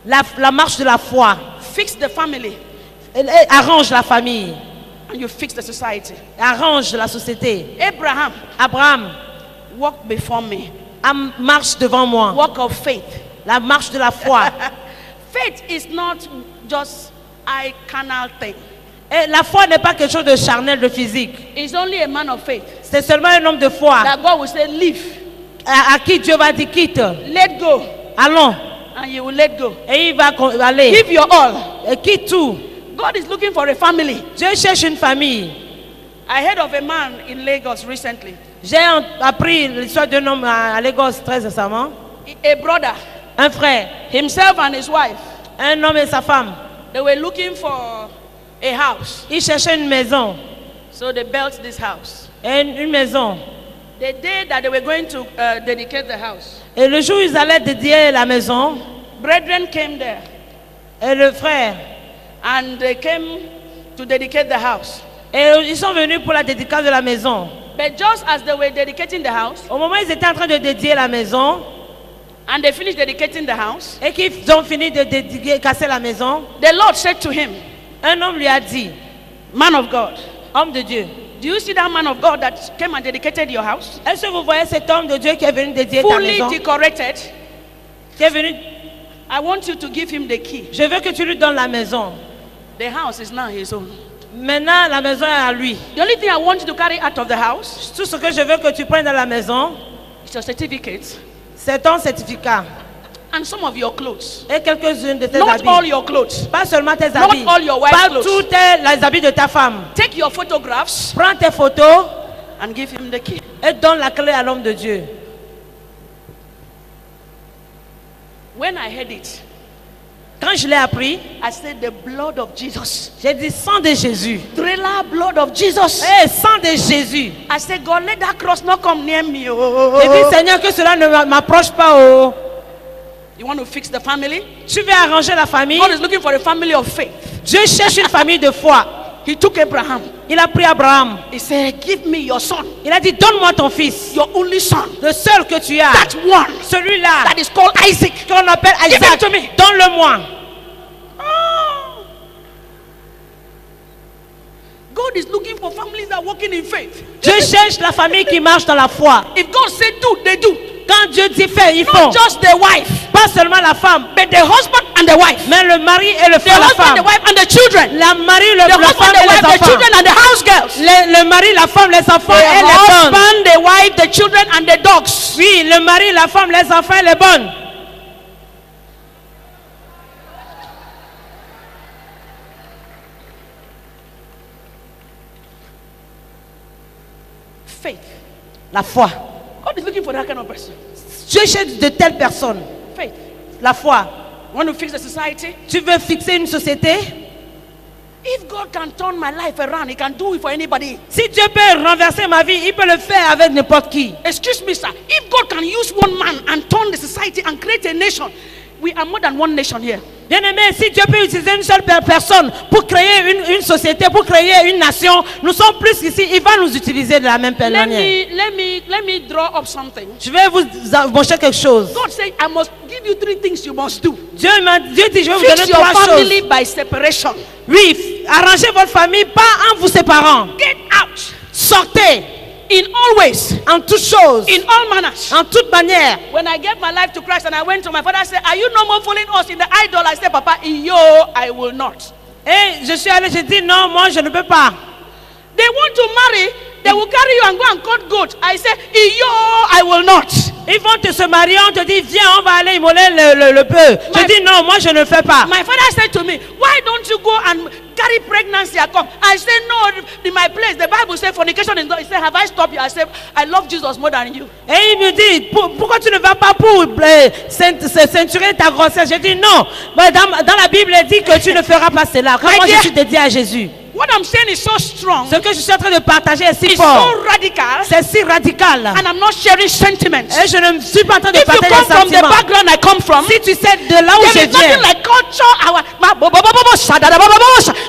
la marche de la foi. Fix the family Arrange la famille. and you fix the society. Arrange la société. Abraham, Abraham, walk before me. marche devant moi. Walk of faith. La marche de la foi. Faith is not just a carnal thing. Et la foi n'est pas quelque chose de charnel, de physique. It's only a man of faith C'est seulement un homme de foi that God will say, leave, à qui Dieu va dire quitte. let go, Allons. and you will let go. Et il va aller. Give your all. Et quitte tout. God is looking for a family. Dieu cherche une famille. I heard of a man in Lagos recently, J'ai appris l'histoire d'un homme à Lagos très récemment. a brother, Un frère, himself and his wife, un homme et sa femme. they were looking for a house. Ils cherchaient une maison. So they built this house. Et une maison. The day that they were going to dedicate the house, Et le jour où ils allaient dédier la maison, brethren came there et le frère, and they came to dedicate the house. et ils sont venus pour la dédicace de la maison. But just as they were dedicating the house, Au moment où ils étaient en train de dédier la maison, and they finished dedicating the house, et qu'ils ont fini de dédicacer la maison, the Lord said to him, un homme lui a dit, man of God, homme de Dieu, do you see that man of God that came and dedicated your house? est-ce que vous voyez cet homme de Dieu qui est venu dédier ta Fully maison, decorated. qui est venu, I want you to give him the key. je veux que tu lui donnes la maison. The house is now his own. Maintenant, la maison est à lui. The only thing I want you to carry out of the house Tout ce que je veux que tu prennes dans la maison, is your certificate c'est ton certificat and some of your clothes. et quelques-unes de tes Not all habits. your clothes. Pas seulement tes Not habits, all your wife's pas clothes. tous les habits de ta femme. Take your photographs Prends tes photos and give him the key. et donne la clé à l'homme de Dieu. When I heard it, Quand je l'ai appris, I said, the blood of Jesus. j'ai dit sang de Jésus. Thriller blood of Jesus. Eh, sang de Jésus. I said, God, let that cross not come near me. J'ai dit, Oh. Seigneur, que cela ne m'approche pas. Oh. You want to fix the family? Tu veux arranger la famille. God is looking for a family of faith. Dieu cherche une famille de foi. He took Abraham. Il a pris Abraham. He said, give me your son, Il a dit, donne-moi ton fils. your only son. Le seul que tu as. That one Celui-là that is called Isaac. qu'on appelle Give him Isaac. to me. Donne-le-moi. Oh. God is looking for families that are walking in faith. Dieu cherche la famille qui marche dans la foi. If God said do, they do. Quand Dieu dit fais, ils font. Not just the wife, Pas seulement la femme, but the husband and the wife. mais le mari et le The frère, la husband, the femme. wife, and the children. La mari, The la husband, femme the et wife, les the enfants. children, and the house girls. Le mari, la femme, les enfants The et les bonnes. husband, the wife, the children, and the dogs. Oui, le mari, la femme, les enfants et les bonnes. Faith. La foi. God is looking looking for that kind of person. Tu cherches de telles personnes. Faith. La foi. Want to fix the society? Tu veux fixer une société? If God can turn my life around, He can do it for anybody. Si Dieu peut renverser ma vie, il peut le faire avec n'importe qui. Excuse me, sir. If God can use one man and turn the society and create a nation, we are more than one nation here. Bien aimé, si Dieu peut utiliser une seule personne pour créer une société, pour créer une nation, nous sommes plus ici, il va nous utiliser de la même manière. Let me draw up something. Je vais vous montrer quelque chose. God said, I must give you 3 things you must do. Dieu dit, je vais vous Fix donner your 3 family choses. by separation. Oui, arrangez votre famille, pas en vous séparant. Get out. Sortez In all ways. en toutes choses, In all manners. en toute manière. When I gave my life to Christ and I went to my father, I said, are you no more following us in the idol? I said, Papa, in you, I will not. Et je suis allé, je dis non, moi je ne peux pas. They want to marry, they will carry you and go and cut goat. I said, in you, I will not. Ils vont te se marier, on te dit viens, on va aller immoler le bœuf. Je dis non, moi je ne le fais pas. My father said to me, why don't you go and carry pregnancy and come? I said, no, in my place, the Bible says fornication is not. He said, have I stopped you? I said, I love Jesus more than you. Et il me dit, pourquoi tu ne vas pas pour ceinturer ta grossesse? Je dis non, mais dans la Bible, elle dit que tu ne feras pas cela. Quand moi je suis dédié à Jésus. What I'm saying is so strong. Ce que je suis en train de partager est si It's fort. so radical. C'est si radical. And I'm not sharing sentiments. Et je ne suis pas en train de If you partager come des from the sentiments. background I come from, Si tu sais de là où there je is nothing viens, like culture.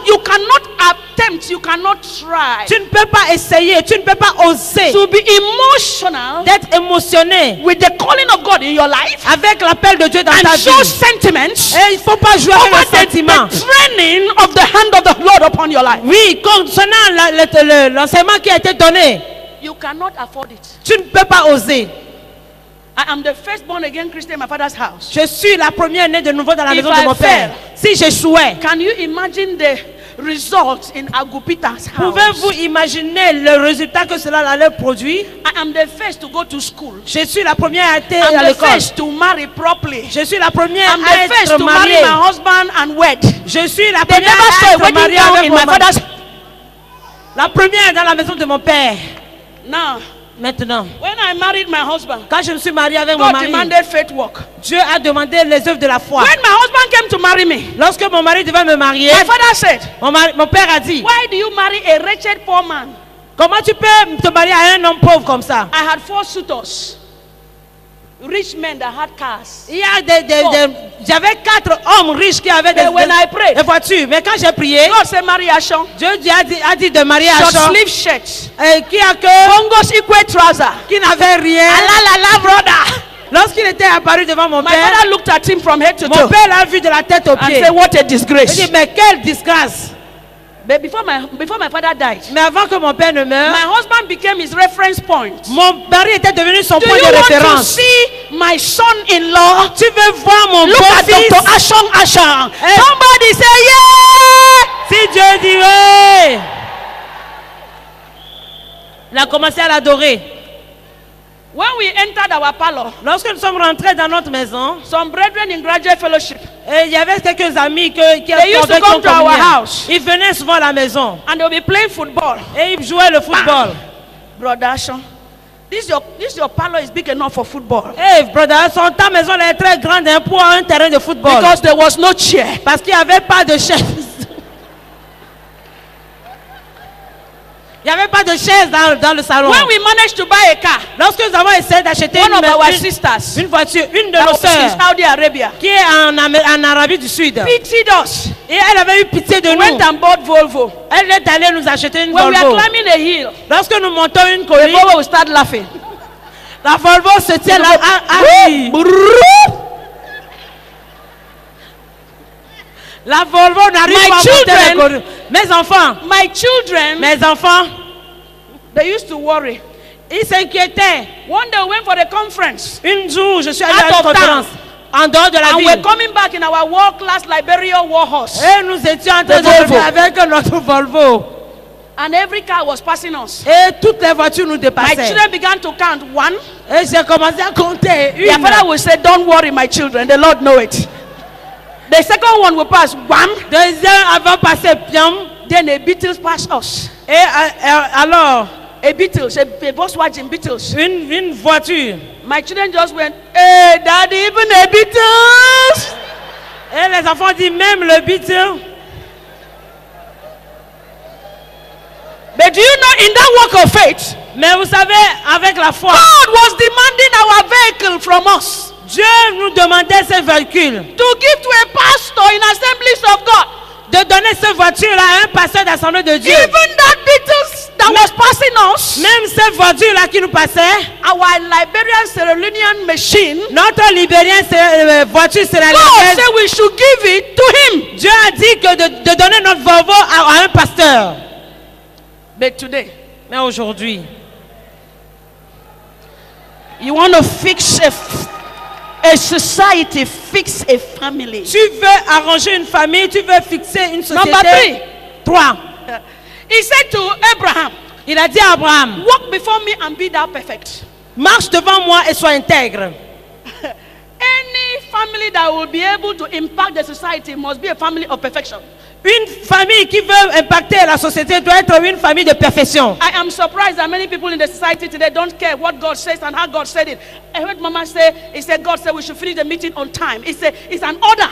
You cannot attempt, you cannot try tu ne peux pas essayer, tu ne peux pas oser to be emotional d'être émotionné with the calling of God in your life avec l'appel de Dieu dans ta and vie. show sentiments Et il ne faut pas jouer avec over le sentiment. the training of the hand of the Lord upon your life. Oui, concernant l'enseignement qui a été donné, You cannot afford it. tu ne peux pas oser. I am the first born again Christian in my father's house. Je suis la première née de nouveau dans la If maison de I mon père. Si j'échouais, Can you imagine the result in Agupita's house? pouvez-vous imaginer le résultat que cela allait produire? I am the first to go to school. Je suis la première à être I'm à the l'école. first to marry properly. Je suis la première I'm à the first être to marry mariée. my husband and wed. Je suis la They première never saw à a être wedding mariée gown avec in mon my mari. father's. La première dans la maison de mon père. Now, Maintenant, when I married my husband, quand je me suis mariée avec mon God mari, demanded faith work. Dieu a demandé les œuvres de la foi. When my husband came to marry me, Lorsque mon mari devait me marier, my father said, mon père a dit, why do you marry a wretched poor man? comment tu peux te marier à un homme pauvre comme ça? I had 4 suitors. Rich men that had cars. Il y a j'avais 4 hommes riches qui avaient But when I prayed, des voitures. Mais quand j'ai prié, God said marry Ashon. Dieu a dit de marier Short Achon, sleeve shirt. qui a que, Bongos equal trouser. qui n'avait rien. La brother. Lorsqu'il était apparu devant mon My père, father looked at him from head to mon toe père l'a vu de la tête aux and pieds. said, what a Il disgrace. dit, mais quelle disgrâce. But before my father died, Mais avant que mon père ne meure, my husband became his reference point. mon mari était devenu son Do point you de want to référence. see my son-in-law? Tu veux voir mon Look at beau-fils? Dr. Ashon. Eh. Somebody say yeah. Si Dieu dit oui, il a commencé à l'adorer. When we entered our parlor, Lorsque nous sommes rentrés dans notre maison, some brethren in graduate fellowship, et il y avait quelques amis qui They used to come to our house. Ils venaient souvent à la maison and they'll be playing football. et ils jouaient le football. Brother Ashon, this your parlor is big enough for football. Eh, brother, ta maison elle est très grande hein, pour un terrain de football. Because there was no chair. Parce qu'il n'y avait pas de chaise. Il n'y avait pas de chaise dans le salon. When we managed to buy a car, Lorsque nous avons essayé d'acheter one of our une sisters voiture, une de that nos was in sœurs Saudi Arabia qui est en Arabie du Sud, pitied us. et elle avait eu pitié de We nous. went and bought Volvo. Elle est allée nous acheter une When we are Volvo. climbing a hill, Lorsque nous montons une the colline, Volvo will start laughing. la Volvo se tient là à rire. La Volvo n'arrive My pas à monter children- la colline. My children, Mes enfants, they used to worry. ils s'inquiétaient. One day we went for the conference. Un jour, je suis allée Out à une of conférence en dehors de la And ville. we're coming back in our world-class Liberian war horse. Et nous étions en train The de revenir Volvo. avec notre Volvo. And every car was passing us. Et toutes les voitures nous My dépassaient. children began to count 1. Et j'ai commencé à compter. Their Une. father will say, don't worry, my children. The Lord know it. The second one will pass 1. Deuxième avant passer pion. Then the Beatles pass us. Et alors, a Beatles, a Volkswagen Beatles. Une voiture. My children just went, hey, daddy, even a Beatles. Et les enfants disent même le Beatle. But do you know, in that walk of faith, Mais vous savez, avec la foi, God was demanding our vehicle from us Dieu nous demandait ce véhicule. to give to a pastor in Assemblies of God. De donner cette voiture-là à un pasteur d'assemblée de Dieu. Even that Beatles that was passing us, Même cette voiture-là qui nous passait, our Liberian Sierra Leonean machine, notre Libérien voiture sera God laquelle said we should give it to him. Dieu a dit que de donner notre Volvo à un pasteur. But today, Mais aujourd'hui, you want to fix a society, fix a family. tu veux arranger une famille, tu veux fixer une société. Number 3. 3. He said to Abraham, Il a dit à Abraham, walk before me and be thou perfect. marche devant moi et sois intègre. Any family that will be able to impact the society must be a family of perfection. Une famille qui veut impacter la société doit être une famille de perfection. I am surprised that many people in the society today don't care what God says and how God said it. I heard Mama say, he said God said we should finish the meeting on time. It's an order.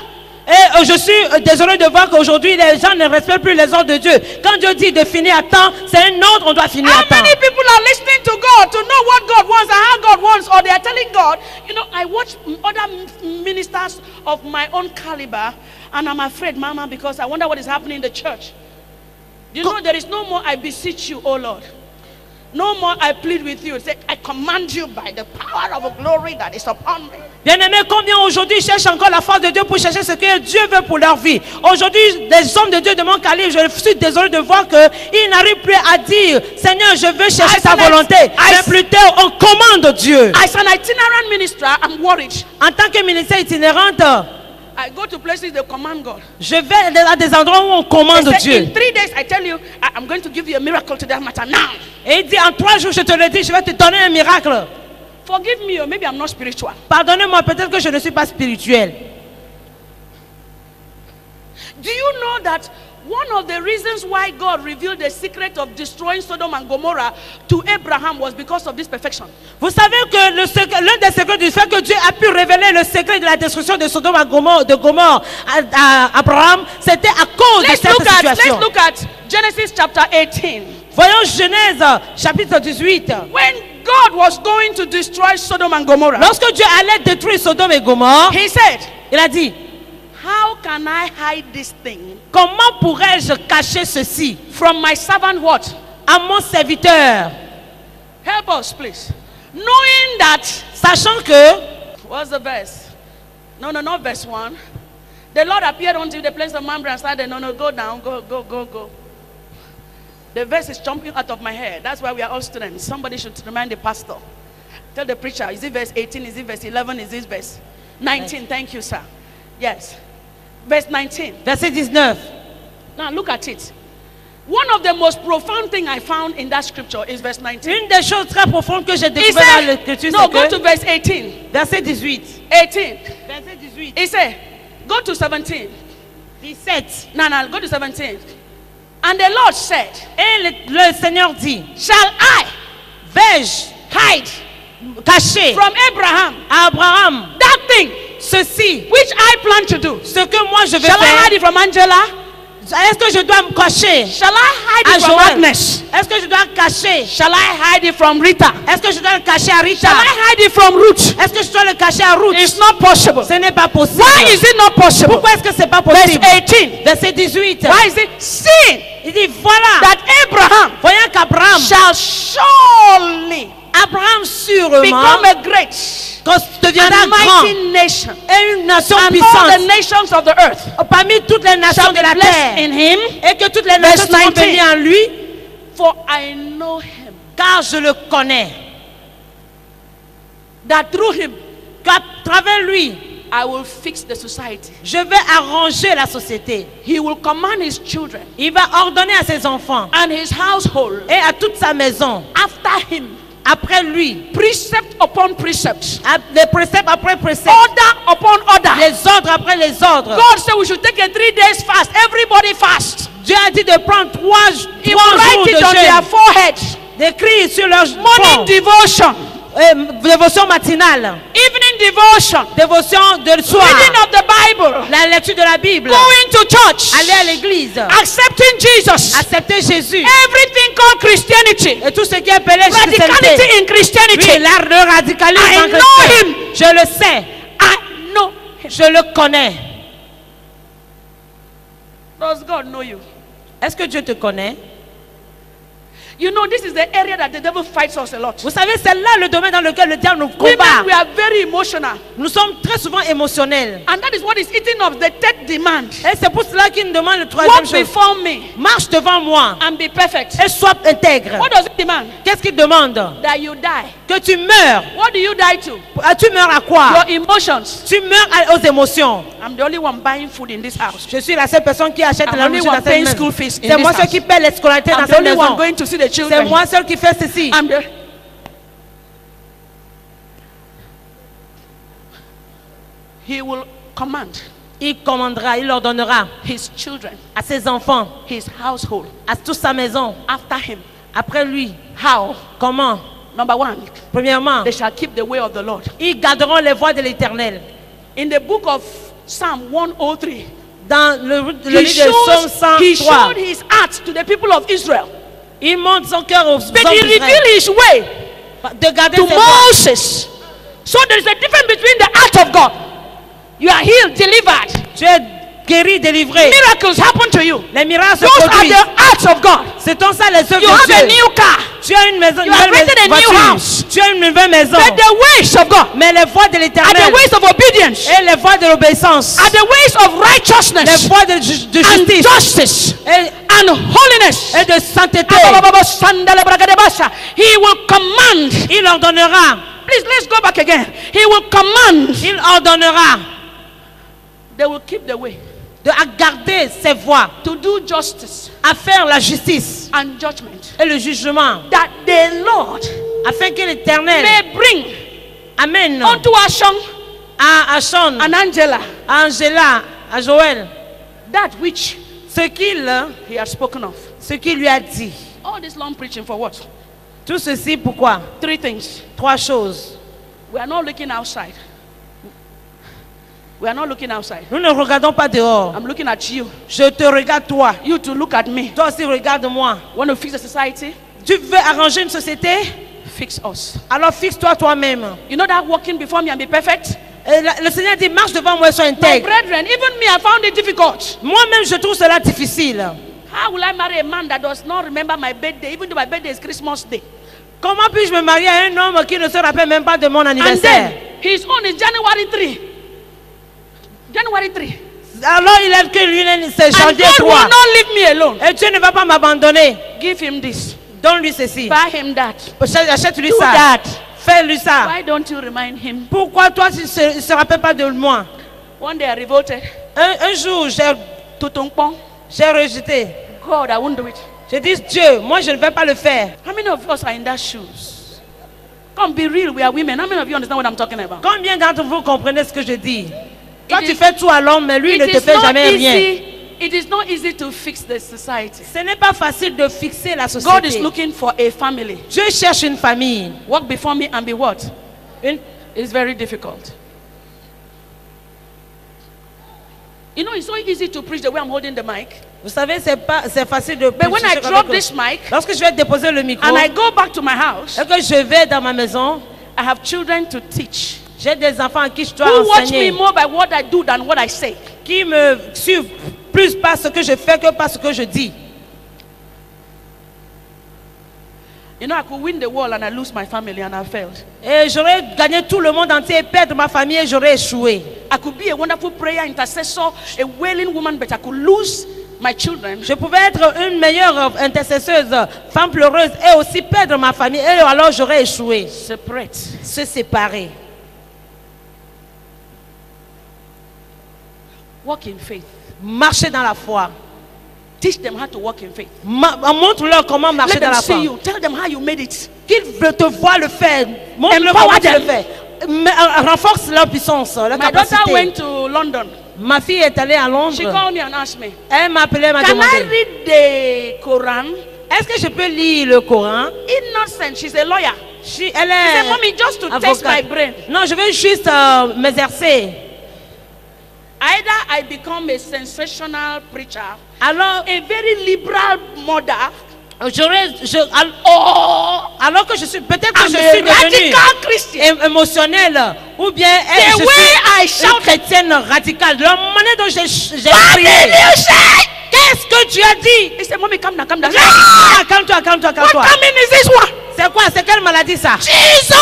Et je suis désolé de voir qu'aujourd'hui les gens ne respectent plus les ordres de Dieu. Quand Dieu dit de finir à temps, c'est un ordre, on doit finir à How temps. many people are listening to God to know what God wants and how God wants, or they are telling God, you know, I watch other ministers of my own caliber and I'm afraid, Mama, because I wonder what is happening in the church. You know, there is no more I beseech you, oh Lord. No more I plead with you. Say, I command you by the power of glory that is upon me. Bien-aimés, combien aujourd'hui cherchent encore la force de Dieu pour chercher ce que Dieu veut pour leur vie. Aujourd'hui, des hommes de Dieu de mon calibre, je suis désolé de voir qu'ils n'arrivent plus à dire, Seigneur, je veux chercher ta volonté. Mais plutôt, on commande Dieu. As an itinerant minister, I'm worried. En tant que ministère itinérante, I go to places they command God. je vais à des endroits où on commande They say, Dieu. in 3 days, I tell you, I'm going to give you a miracle to that matter now. Et il dit, en 3 jours, je te le dis, je vais te donner un miracle. Forgive me, or maybe I'm not spiritual. Pardonnez-moi, peut-être que je ne suis pas spirituel. Do you know that one of the reasons why God revealed the secret of destroying Sodom and Gomorrah to Abraham was because of this perfection? Vous savez que l'un des secrets du fait que Dieu a pu révéler le secret de la destruction de Sodome et Gomorrhe à Abraham, c'était à cause de cette situation. Let's look at Genesis chapter 18. Voyons Genèse chapitre 18. When God was going to destroy Sodom and Gomorrah, Lorsque Dieu allait détruire Sodome et Gomorrhe, he said, il a dit, how can I hide this thing comment pourrais-je cacher ceci from my servant what? à mon serviteur? Help us, please. Knowing that, Sachant que, what's the verse? No, not verse 1. The Lord appeared unto the place of Mamre and said, no, go down, go. The verse is jumping out of my head. That's why we are all students. Somebody should remind the pastor. Tell the preacher, is it verse 18? Is it verse 11? Is it verse 19? Thank you, sir. Yes. Verse 19. verset 19. Now look at it. One of the most profound things I found in that scripture is verse 19. Une des choses très profondes que j'ai He découvert dans said, l'écriture, no, go c'est to que, verse 18. verset 18. 18. Verset 18. He said, go to 17. 17. No, go to 17. And the Lord said, Et le Seigneur dit, shall I vais-je hide cacher from Abraham à Abraham that thing ceci, which I plan to do? ce que moi je vais Shall I hide faire? it from Angela? Est-ce que je dois me cacher Shall I hide à it from Joël? Agnes? Est-ce que je dois cacher? Shall I hide it from Rita? Est-ce que je dois le cacher à Rita? Shall I hide it from Ruth? Est-ce que je dois le cacher à Ruth? It's not possible. Ce n'est pas possible. Why is it not possible? Pourquoi est-ce que c'est pas Verse possible? 18. Verset 18. Why is it? Seeing Il dit voilà, that Abraham voyons qu'Abraham, shall surely Abraham sûrement become a great deviendra and grand mighty nation, et une nation and all the puissante nations of the earth parmi toutes les nations shall de be la blessed terre, in him. et que toutes les nations seront 19. bénies en lui, For I know him, car je le connais, that through him qu'à travers lui, I will fix the society. je vais arranger la société. He will command his children Il va ordonner à ses enfants and his household et à toute sa maison, after him, après lui, precept upon precept, les préceptes après préceptes, order upon order. les ordres après les ordres. God said we should take a 3 days fast. Everybody fast. Dieu a dit de prendre 3 He jours will write de it on their jeûne. foreheads. Des cris sur leur morning front. devotion, Dévotion matinale. evening devotion, Dévotion de soir. reading of the Bible, La lecture de la Bible. going to church, Aller à l'église. accepting Jesus, Accepter Jésus. everything called Christianity, Et tout ce qui est appelé radicality christianité. in Christianity. Oui, l'art de radicalisme I en know chrétien. him. Je le sais. I know. Je le connais. Does God know you? Est-ce que Dieu te connaît? You know, this is the area that the devil fights us a lot. Vous savez, c'est là le domaine dans lequel le diable nous Women, combat. we are very emotional. Nous sommes très souvent émotionnels. And that is what is eating up the third demand. Et c'est pour cela qu'il nous demande le troisième Walk chose. before me Marche devant moi and be perfect. et sois intègre. What does it demand? Qu'est-ce qu'il demande? That you die. Que tu meurs. What do you die to? Tu meurs à quoi? Your emotions. Tu meurs aux émotions. I'm the only one buying food in this house. Je suis la seule personne qui achète I'm la only nourriture one dans cette paying maison. school fees in C'est this moi seul house. qui paie les scolarités dans I'm the cette only one maison. going to see the C'est children. moi seul qui fait ceci. I'm the... He will command Il commandera, il ordonnera his children, à ses enfants, his household, à toute sa maison, after him. après lui. How? Comment? Number one, Premièrement, they shall keep the way of the Lord. ils garderont les voies de l'Éternel. In the book of Psalm 103, Dans le he livre de Psaume he 103, showed his heart to the people of Israel. il montre son cœur aux But hommes he d'Israël. revealed his way De garder to ses voies. Moses. So there is a difference between the heart of God. You are healed, delivered. Tu es guéri, délivré. Miracles happen to you. Les miracles se Those are produisent. the hearts of God. C'est comme ça les œuvres You de have a Dieu. new car. Tu as une maison, You have rented a new voiture. house. Tu as une nouvelle maison. But the ways of God Mais les voies de are l'Éternel the ways of obedience, et les voies de l'obéissance, are the ways of les righteousness voies de and justice justice et and holiness. de sainteté. He will command. Il ordonnera. Please, let's go back again. He will command. Il ordonnera They will keep the way à garder ses voies, to do justice à faire la justice and judgment, et le jugement, that the Lord afin que l'Éternel may bring amène unto Ashon à Achon, and Angela à Angela, à Joël, that which ce he has spoken of. qu'il lui a dit. All this long preaching for what? Tout ceci pourquoi? Three things. Trois choses. We are not looking outside. We are not looking outside. Nous ne regardons pas dehors. I'm looking at you. Je te regarde toi. You to look at me. Toi aussi regarde-moi. Want to fix the society? Tu veux arranger une société? Fix us. Alors fixe-toi toi-même. You know that walking before me and be perfect? Et le Seigneur dit marche devant moi et sois My intègre. brethren, even me, I found it difficult. Moi-même je trouve cela difficile. How will I marry a man that does not remember my birthday, even though my birthday is Christmas Day? Comment puis-je me marier à un homme qui ne se rappelle même pas de mon And anniversaire? then his own is January 3. January 3. Alors il est que lui c'est And janvier God will 3. not leave me alone. Et Dieu ne va pas m'abandonner. Give him this. Donne-lui ceci. Buy him that. Achète-lui Do ça. that. Fais-lui ça. Why don't you remind him? Pourquoi toi tu ne se rappelles pas de moi? One day I revolted. Un jour Tutumpong. j'ai rejeté. God, I won't do it. J'ai dit Dieu, moi je ne vais pas le faire. How many of us are in that shoes? Come be real, we are women. How many of you understand what I'm talking about? Combien d'entre vous comprenez ce que je dis? Toi It tu is- fais tout à l'homme, mais lui il ne It te is fait not jamais rien. easy. It is not easy to fix the society. Ce n'est pas facile de fixer la God is société. looking for a family. Dieu cherche une famille. Walk before me and be what? Une- It's very difficult. You know, it's so easy to preach the way I'm holding the mic. Vous savez, c'est facile de But when I prêcher drop avec- this mic Lorsque je vais déposer le micro and I go back to my house, et que je vais dans ma maison, I have children to teach j'ai des enfants à qui je dois who watch me enseigner, more by what I do than what I say. qui me suivent plus par ce que je fais que par ce que je dis. You know, I could win the war and I lose my family and I failed. Et j'aurais gagné tout le monde entier et perdre ma famille et j'aurais échoué. I could be a wonderful prayer intercessor, a wailing woman, but I could lose my children. Je pouvais être une meilleure intercesseuse, femme pleureuse et aussi perdre ma famille et alors j'aurais échoué. Separate. Se séparer. Walk in faith. Marcher dans la foi. Teach them how to walk in faith. Montre-leur comment marcher Let dans them la foi. see you. Tell them how you made it. Qu'ils te voient le faire. Montre-leur Empower comment tu le them. fais. Mais, renforce leur puissance, leur My daughter capacité. went to London. Ma fille est allée à She Londres. called me and asked me, Elle m'a appelé, elle m'a can I demandé. read the Quran? Est-ce Est-ce que je peux lire le Coran? Innocent. She's a lawyer. Elle She said, est Mommy, just to test my avocate. brain. Non, je veux juste m'exercer. Either I become a sensational preacher, Alors, a very liberal mother, alors que je suis, peut-être que I'm je a suis devenue radical Christian. émotionnelle, ou bien The je way I suis une shout, chrétienne radicale. La manière dont j'ai what prié. did you say? Qu'est-ce que tu as dit? He said, Mommy, calm down, calm down. Ah, calme-toi, calme-toi, What calme-toi. coming is this one? C'est quoi? C'est quelle maladie ça? Jesus!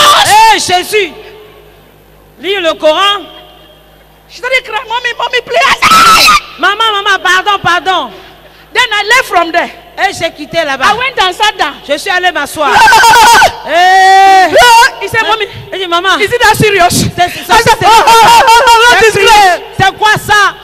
Eh, Jésus. Lis le Coran. She started crying, Mommy, please. Maman, pardon. Then I left from there. Et j'ai quitté là-bas. I went and sat down. Je suis allé m'asseoir. Eh. He said, Mommy, Il dit, maman, is it that serious? c'est quoi ça?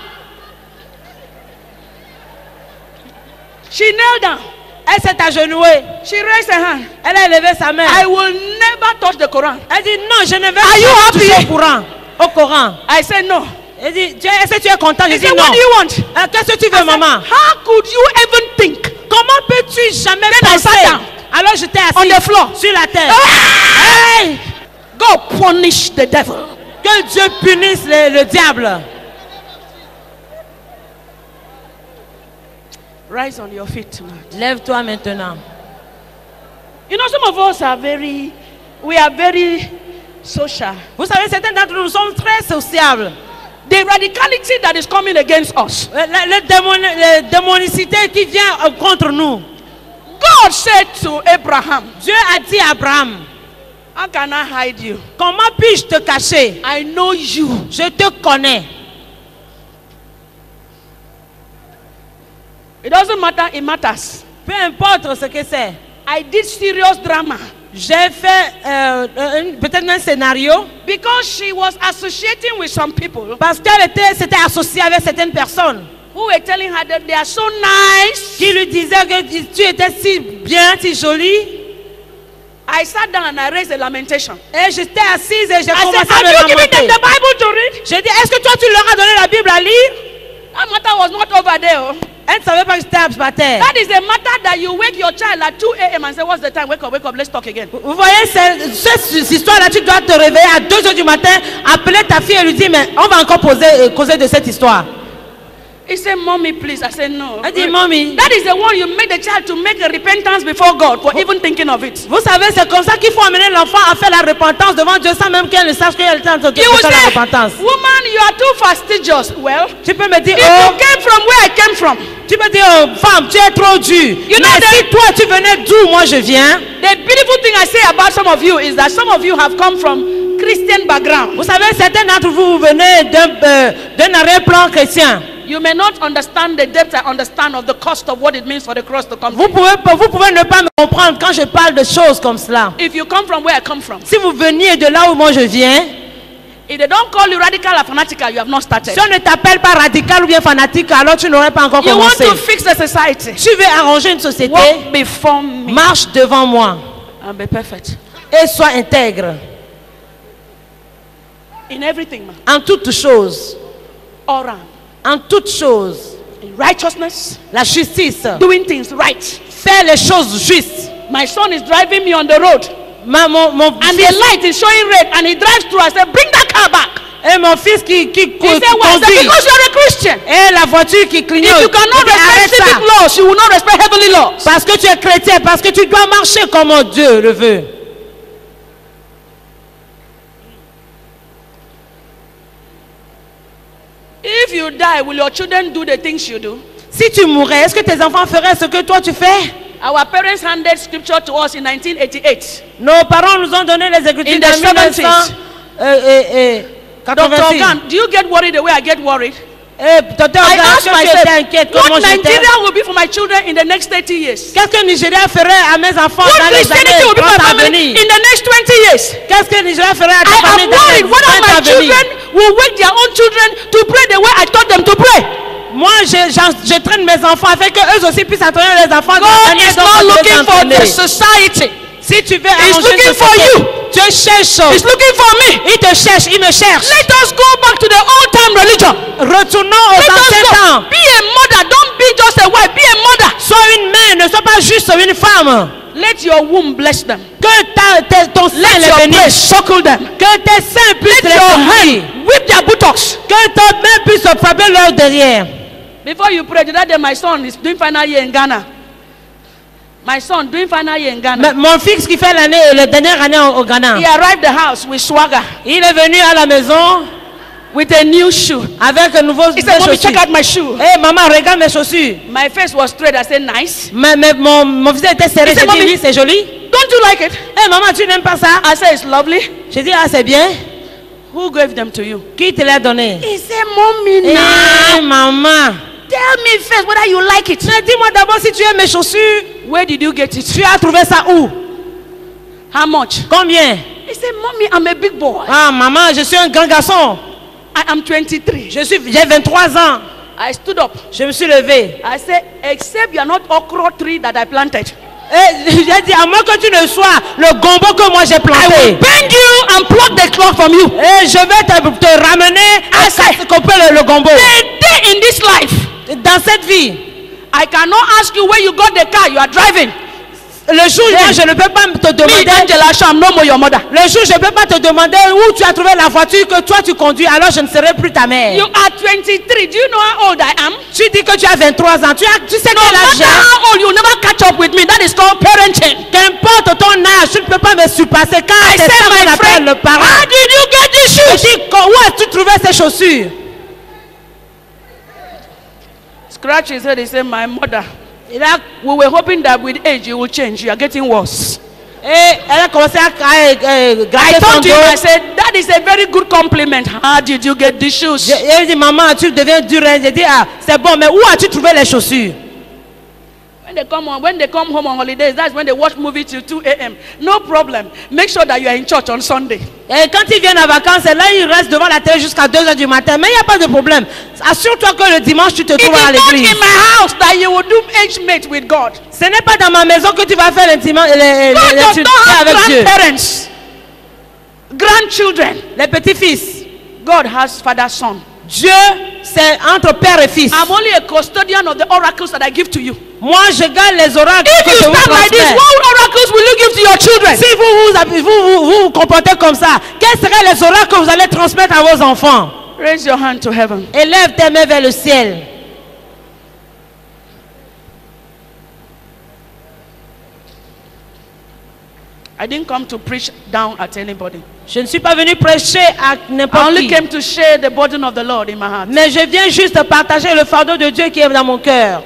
She knelt down. Elle s'est agenouée. She raised her hand. Elle a levé sa main. I will never touch the Quran. Elle dit, non, je ne vais Are you pas happy? toucher au Coran. I said, no. Elle dit, est-ce que tu es content? Je He dis said, non. what do you want? Qu'est-ce que tu I veux, said, maman? how could you even think? Comment peux-tu jamais Then I penser? sat down. Alors j'étais On assis the floor. sur la terre. Ah! Hey! God punish the devil. Que Dieu punisse le diable. Rise on your feet tonight. Lève-toi maintenant. You know, some of us are we are very social. Vous savez, certains d'entre nous sommes très sociables. The radicality that is coming against us. La démonicité qui vient contre nous. God said to Abraham, Dieu a dit à Abraham, how can I hide you? comment puis-je te cacher? I know you. Je te connais. It doesn't matter, it matters. Peu importe ce que c'est. I did serious drama. J'ai fait peut-être un scénario Because she was associating with some people parce qu'elle s'était associée avec certaines personnes who were telling her that they are so nice. qui lui disaient que tu étais si bien, si jolie. I sat down and I raised a lamentation. Et j'étais assise et j'ai I commencé said, à me have you given them lamenter. the Bible to read? J'ai dit, est-ce que toi tu leur as donné la Bible à lire? That matter was not over there. Oh. Elle ne savait pas que j'étais à terre. That is a matter that you wake your child at 2 a.m. and say, what's the time? Wake up, let's talk again. Vous voyez, cette histoire-là, tu dois te réveiller à 2 h du matin, appeler ta fille et lui dire, mais on va encore causer de cette histoire. He said, Mommy, please. I said, no. Elle dit, Mommy. That is the one you make the child to make a repentance before God for even thinking of it. Vous savez, c'est comme ça qu'il faut amener l'enfant à faire la repentance devant Dieu sans même qu'elle ne sache qu'elle est en train de You will faire la say, repentance. woman, you are too fastidious. Well, Tu peux me dire, if oh, you came from where I came from, tu peux dire, oh, femme, tu es trop dure. You know Mais that- si toi tu venais d'où moi je viens, the beautiful thing I say about some of you is that some of you have come from Christian background. vous savez, certains d'entre vous venez d'un arrière-plan chrétien. You may not understand the depth I understand of the cost of what it means for the cross to come. Vous pouvez ne pas me comprendre quand je parle de choses comme cela. If you come from where I come from, Si vous veniez de là où moi je viens, if they don't call you radical or fanatical, you have not started. si on ne t'appelle pas radical ou bien fanatique, alors tu n'aurais pas encore You want commencé. to fix the society. Tu veux arranger une société, Walk before me marche devant moi and be perfect et sois intègre in everything, man. en toutes choses. All around. En toutes choses. In righteousness, La justice. doing things right. Faire les choses justes. My son is driving me on the road, Mon and fils, the light is showing red, and he drives through. I said, bring that car back. et mon fils qui He said, why? I said, conduit. because you're a Christian. Et la voiture qui clignote. If you cannot Je dis, arrête respect civic ça. laws, you will not respect heavenly laws. Parce que tu es chrétien, parce que tu dois marcher comme Dieu le veut. If you die, will your children do the things you do? Si tu mourrais, est-ce que tes enfants feraient ce que toi tu fais? Our parents handed scripture to us in 1988. Nos parents nous ont donné les écritures In de the 70s. 1986. Dr. Ogan, do you get worried the way I get worried? Docteur I Ogan, asked est-ce que tu étais myself, inquiète comme moi what j'étais? Nigeria will be for my children in the next 30 years? Qu'est-ce que Nigeria ferait à mes enfants What dans les Christianity années will be for 30 my à family venir? in the next 20 years? Qu'est-ce que Nigeria ferait à ta I famille am dans les worried whether 20 à my venir? children will wake their own children to pray the way I taught them to pray. Moi, je traîne mes enfants afin qu'eux aussi puissent entraîner les enfants de la God manière is dont not je les looking for entraîner. the society. Si tu veux He's arranger looking une for société, you. Dieu cherche. He's looking for me. Il te cherche, il me cherche. Let us go back to the old time religion. Retournons aux Let anciens us temps. go. Be a mother. Don't be just a wife. Be a mother. Sois une mère, ne sois pas juste une femme. Let your womb bless them. Que ton sein Let les your breast bénisse. suckle them. Que tes seins puissent Let les your conduire. hand whip their buttocks. Que ton main puisse frapper leur derrière. Before you pray, the other day my son is doing final year in Ghana. My son doing final year in Ghana. Mon fils qui fait la dernière année au Ghana. He arrived at the house with swagger, Il est venu à la maison with a new shoe. avec un nouveau He said, "Mommy, check chaussures. out my shoe." Hey maman, regarde mes chaussures. My face was straight. I said, "Nice." Mais mon visage était serré. Il s'est J'ai dit momié. oui, c'est joli. Don't you like it? Hey maman, tu n'aimes pas ça? I said, "It's lovely." J'ai dit ah c'est bien. Who gave them to you? Qui te l'a donné? He said, "Mommy, Hey now maman. tell me first whether you like it." Mais dis-moi d'abord si tu aimes mes chaussures. Where did you get it? Tu as trouvé ça où? How much? Combien? He said, "Mommy, I'm a big boy. Ah maman, je suis un grand garçon. I am 23." J'ai 23 ans. I stood up. Je me suis levé. I said, "Except you are not okra tree that I planted. Et j'ai dit à moins que tu ne sois le gombo que moi j'ai I planté. will bend you and pluck the cloth from you." Et je vais te ramener à couper le gombo. A day in this life, Dans cette vie, I cannot ask you where you got the car you are driving. le jour où je ne peux pas te Me, demander. Angela Sham, no more your mother. Le jour où je ne peux pas te demander où tu as trouvé la voiture que toi tu conduis, alors je ne serai plus ta mère. You are 23. Do you know how old I am? Tu dis que tu as 23 ans. Tu sais No quel âge matter j'ai. how old, you never catch up with me. That is called parenting. Qu'importe ton âge, tu ne peux pas me surpasser. Car I c'est said, ça qu'on my appelle friend, le parent. how did you get these Je shoes? dis, où as-tu trouvé ces chaussures? Scratch his head. He said, "My mother. Il a, We were hoping that with age you will change. You are getting worse." et elle a commencé à I gratter son told dos. him, I said, "That is a very good compliment. How did you get these shoes?" J'ai dit, maman, tu deviens dur. J'ai dit, ah, c'est bon, mais où as-tu trouvé les chaussures? When they come home on holidays, that's when they watch movies till 2 a.m. No problem. Make sure that you are in church on Sunday. Et quand ils viennent en vacances, là, ils restent devant la télé jusqu'à 2 h du matin. Mais il n'y a pas de problème. Assure-toi que le dimanche, tu te It is trouves à not l'église. in my house that you will do age mate with God. Ce n'est pas dans ma maison que tu vas faire God does l'intimité not have avec Dieu. grandparents, grandchildren. Les petits-fils. God has father, son. Dieu, c'est entre père et fils. I'm only a custodian of the oracles that I give to you. Moi, je garde les oracles If que you je vous start like this, transmets. what oracles will you give to your children? Si vous comportez comme ça, quels seraient les oracles que vous allez transmettre à vos enfants? Raise your hand to heaven. Élève tes mains vers le ciel. I didn't come to preach down at anybody. Je ne suis pas venu prêcher à I n'importe only qui. came to share the burden of the Lord in my heart. Mais je viens juste partager le fardeau de Dieu qui est dans mon cœur.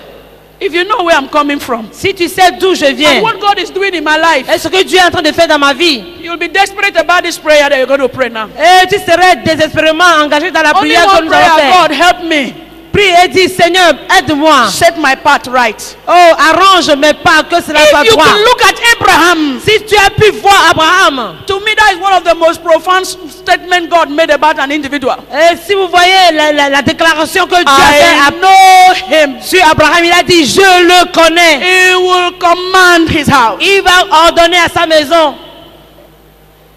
If you know where I'm coming from Si tu sais d'où je viens, and what God is doing in my life, et ce que Dieu est en train de faire dans ma vie, you'll be desperate about this prayer that you're going to pray now. et tu serais désespérément engagé dans la Only prière que one nous allons prayer, faire. God help me. Prie et dis, Seigneur, aide-moi. Set my path right. Oh, arrange mes pas, que cela soit If you droit. can look at Abraham, Si tu as pu voir Abraham, to me that is one of the most profound statements God made about an individual. et si vous voyez la déclaration que Dieu a I faite know him. sur Abraham, il a dit, je le connais. He will command his house. Il va ordonner à sa maison.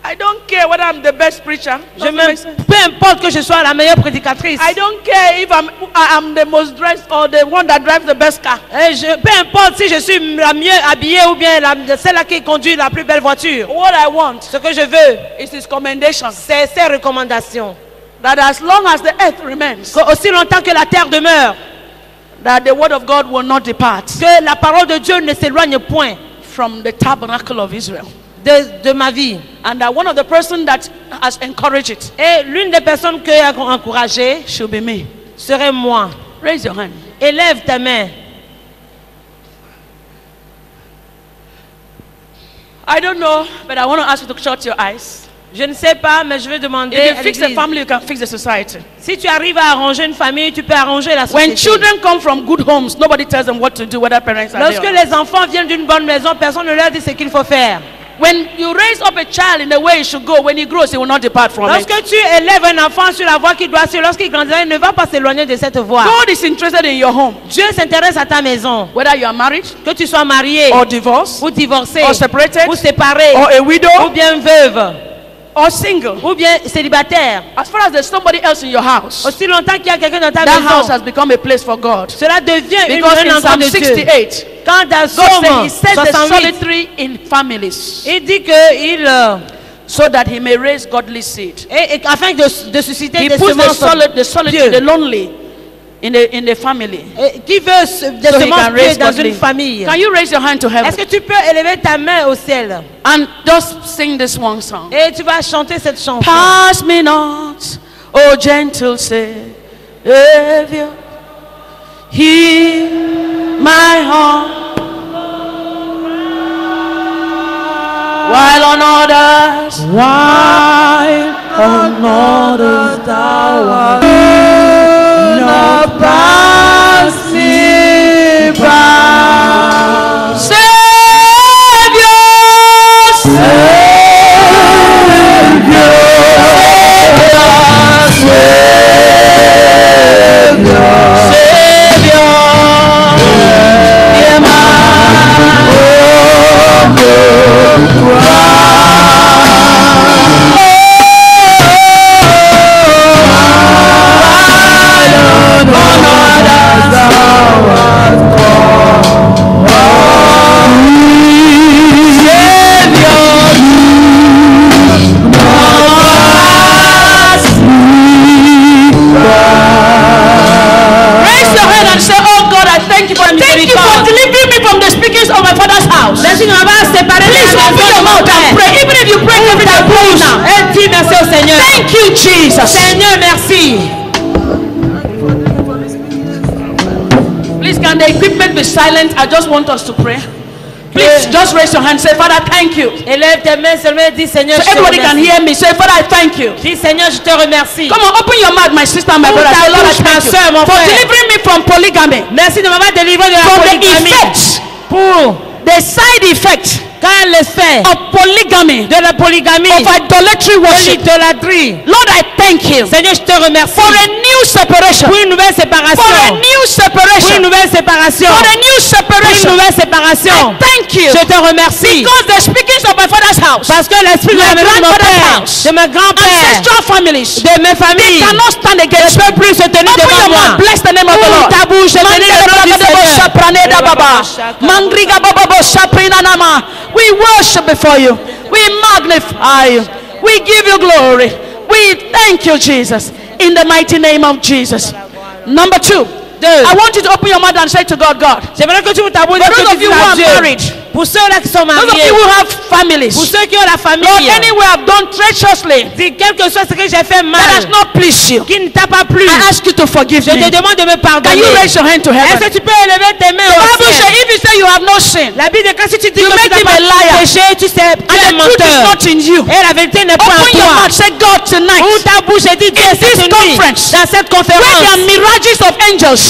I don't care whether I'm the best preacher. Peu importe que je sois la meilleure prédicatrice. I don't care if I'm the most dressed or the one that drives the best car. Peu importe si je suis la mieux habillée ou bien celle qui conduit la plus belle voiture. What I want Ce que je veux, is his commendation. c'est ses recommandations. That as long as the earth remains, Aussi longtemps que la terre demeure, that the word of God will not depart que la parole de Dieu ne s'éloigne point from the tabernacle of Israel. de ma vie. And that one of the person that has encouraged it Et l'une des personnes que j'ai encouragées should be me. serait moi. Raise your hand. Élève tes mains. I don't know, but I want to ask you to shut your eyes. Je ne sais pas, mais je vais demander If you à fix the l'église. family, you can fix the society. Si tu arrives à arranger une famille, tu peux arranger la When société. children come from good homes, nobody tells them what to do, whether parents are Lorsque there. les enfants viennent d'une bonne maison, personne ne leur dit ce qu'il faut faire. When you raise up a child in the way he should go, when he grows, he will not depart from it. Lorsque tu élèves un enfant sur la voie qu'il doit suivre, lorsqu'il grandira, il ne va pas s'éloigner de cette voie. God is interested in your home, Dieu s'intéresse à ta maison. whether you are married Que tu sois marié or divorced ou divorcé or separated ou séparé or a ou widow bien veuve or single. ou bien célibataire. As far as there's somebody else in your house, Aussi longtemps qu'il y a quelqu'un dans ta that house maison, has become a place for God. cela devient Because un in endroit Psalm de Dieu. 68, Quand dans God said, Somme He set the 68, solitary in families il dit que so that He may raise godly seed. afin de susciter He des puts semences the solitary, pieux. the lonely in the family. Qui veut des So He semences can pieux raise dans godly. une famille. Can you raise your hand to Est-ce heaven que tu peux élever ta main au ciel and just sing this one song? et tu vas chanter cette chanson? Pass me not, O gentle Savior, hear my heart. While on others, thou art not pass me by. Savior, hear my Raise your hand and say, oh God, I thank you for delivering me from the speakings of my father's house. Please open your mouth and pray. Even if you pray every day, pray now. Et dis merci au Seigneur. Thank you, Jesus. Seigneur, merci. Please, can the equipment be silent? I just want us to pray. Please, just raise your hand. Say, Father, thank you. Élève tes mains seulement et dis Seigneur, So je te everybody can remercie. hear me. Say, Father, I thank you. Dis Seigneur, je te remercie. Come on, open your mouth, my sister and my Ouvre brother. ta Say, Lord, I bouche, ma thank you soeur, mon for frère. delivering me from polygamy. Merci de m'avoir délivré de la From the polygamie. effects, Pour the side effect quand l'effet of polygamy, de la polygamie, of idolatry de worship. l'idolâtrie. Lord, I thank you Seigneur, je te remercie for a new separation. pour une nouvelle For a séparation. new Pour une separation. nouvelle séparation. For a new Pour une separation. nouvelle séparation. Thank you. Je te remercie. Because the speakings of my father's house, Parce que l'esprit de la My maison de mon grandfather's père, house, de mes grands-pères, ancestral families, de mes familles, cannot stand ne against me. peut plus se tenir Open devant your moi. mouth. Bless the name of the Ouvre Lord. ta bouche et bénis le nom du Seigneur. We worship before you. We magnify you. We give you glory. We thank you, Jesus. In the mighty name of Jesus. Number 2. I want you to open your mouth and say to God, God, J'aimerais que tu ouvres ta bouche et for que those tu of you dises who à are Dieu. married, Pour ceux-là qui sont those of mariés, you who have pour families, ceux qui ont la Lord, famille, anywhere I've done treacherously dis quel que soit ce que j'ai fait that mal, has not pleased you, qui ne t'a pas plu, I ask you to forgive je te me. demande de me Can pardonner. you raise your hand to Est-ce heaven? que tu peux élever tes mains The au Bible says, ciel? if you say you have no sin, La Bible dit que si tu dis You que tu make n'as him pas a liar. péché, tu es un and the truth is menteur. not in you, Et la vérité n'est pas en open your toi. mouth, say, God, tonight, Ouvre ta bouche et dis Dieu, in this cette nuit, conference, dans cette where there conférence, are mirages of angels,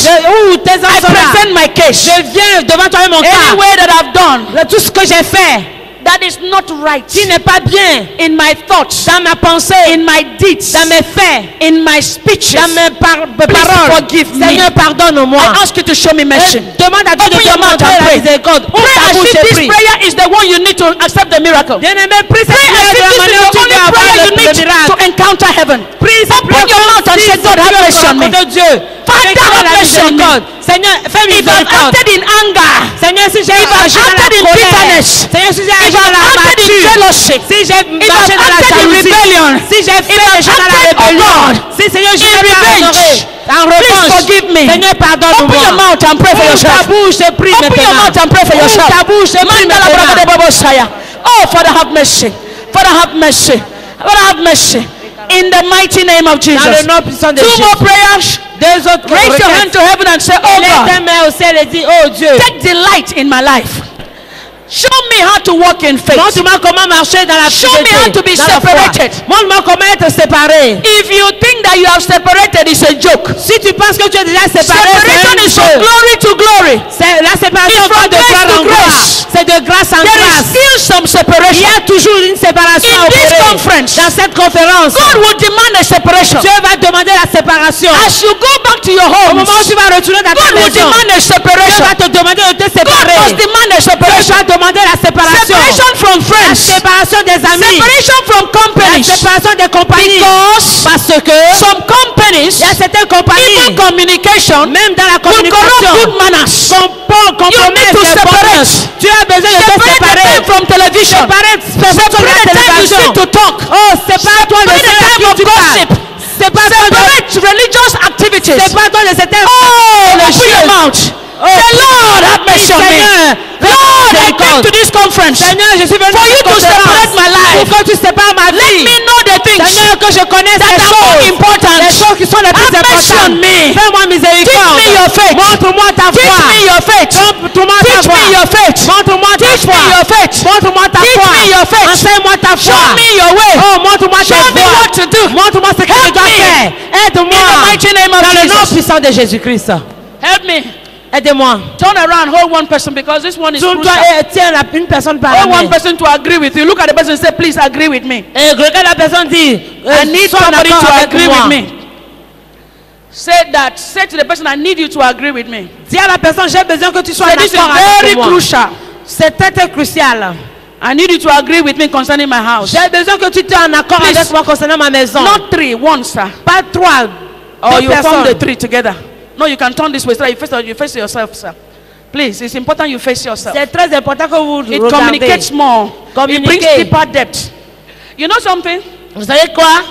où tes I anges sont là, present my case. je viens devant toi et mon Any cas. way that I've done Tout ce que j'ai fait that is not right qui n'est pas bien in my thoughts, dans ma pensée, in my deeds, dans mes faits, in my speeches, dans mes Please paroles. forgive me. Seigneur, pardonne-moi. I ask you to show me mercy. Demande à Dieu Open de your te mouth montrer and la pray. miséricorde. Ouvre Pray ta as bouche if et this prie. prayer is the one you need to accept the miracle. Bien-aimé, prie cette Pray as prière if de la this is manière the où tu only peux avoir prayer you le need to miracle. encounter heaven. Prie cette Open prière your mouth and say, God, have mercy on me. de Dieu. Father, Fais have la mercy on me. miséricorde. Seigneur, fais If I've miséricorde. acted in anger, Seigneur, si j'ai If I've agi dans la acted in colère, bitterness, Seigneur, si j'ai if agi dans I've la acted in amertume, jealousy, si j'ai if marché I've dans la acted in jalousie, rebellion, si j'ai fait if des choses dans la I've acted, oh rébellion, God, si Seigneur, je in n'ai pas revenge, honoré, en please revanche, forgive me. Seigneur, Open your pardonne-moi. mouth and pray for Ouvre ta yourself. bouche et prie Open your maintenant. mouth and pray for Ouvre yourself. ta bouche et prie Mandala maintenant. bragade bobo saya. Oh, Father, have mercy. Father, have mercy. Father, have mercy. In the mighty name of Dans le Jesus. nom puissant de 2 Jésus. more prayers. Deux autres Raise your hand requêtes. to heaven and say, oh Lève tes God, mains au ciel et dis, oh Dieu, take delight in my life. Show me how to walk in faith. montre-moi comment marcher dans la Show me how to be dans la foi. separated. Montre-moi comment être séparé. If you think that you have separated, it's a joke. Si tu penses que tu es déjà séparé, Separation is c'est from glory to glory. la séparation It's va from de grace gloire to en gloire. grace. C'est de grâce en There is grâce. still some some Il separation. y a toujours une séparation In this opérée. conference, Dans cette conférence, God will demand a separation. Dieu va demander la séparation. As you go back to your Au home, moment où tu vas retourner dans ta God will maison, demand a Dieu separation. va te demander de te God séparer. must demand a Dieu separation. va demander la séparation. Separation from La friends. séparation des amis. Separation from La companies. séparation des compagnies. Because Parce que some companies, il y a certaines compagnies, even communication, même dans la will corrupt communication, good manners. compromettent need to les separate. bonnes. Tu as besoin de te Separate the séparer. time from television. Separate de Separate the time you télévision. sit to talk. Oh, sépare-toi de Separate the time of gossip. Separate religious activities. Sépare-toi de certaines Oh, open your mouth. Say, Lord, have mercy on me. Lord, I came to this conference Seigneur, je suis venu for you to separate my life. pour que tu sépares ma Let vie. me know the things Seigneur, que je connaisse that les are more choses. important. Les choses qui sont les plus Have mercy importantes. on me. Fais-moi miséricorde. Teach me your faith. Montre-moi ta Teach foi. me your faith. Montre-moi ta Teach foi. me your faith. Montre-moi ta Teach foi. me your faith. Montre-moi ta Teach foi. me your faith. Enseigne-moi ta foi. Show me your way. Oh, montre-moi Show ta me foi. what to do. Montre-moi ce que je Help dois me. faire. Aide-moi. In the mighty name of Dans le nom Jesus. puissant de Jésus-Christ. Help me. Aide-moi. Turn around, hold one person because this one is Tourne-toi crucial. et tiens une personne par la Hold main. one person to agree with you. Look at the person and say, please agree with me. Et regarde la personne dit, I need sois en somebody accord to avec agree moi. with me. Say that. Say to the person, I need you to agree with me. Dis à la personne, j'ai besoin que tu sois Say, en this is accord very avec moi. crucial. C'est très très crucial. I need you to agree with me concerning my house. J'ai besoin que tu sois en accord Please. avec moi concernant ma maison. Not three, one, sir. Pas trois. Or Deux you form the personnes. three together. No, you can turn this way. So that you face yourself, sir. Please, it's important you face yourself. C'est très important que vous It regardez. communicates more. It brings Communiquez. deeper depth. You know something? Vous savez quoi?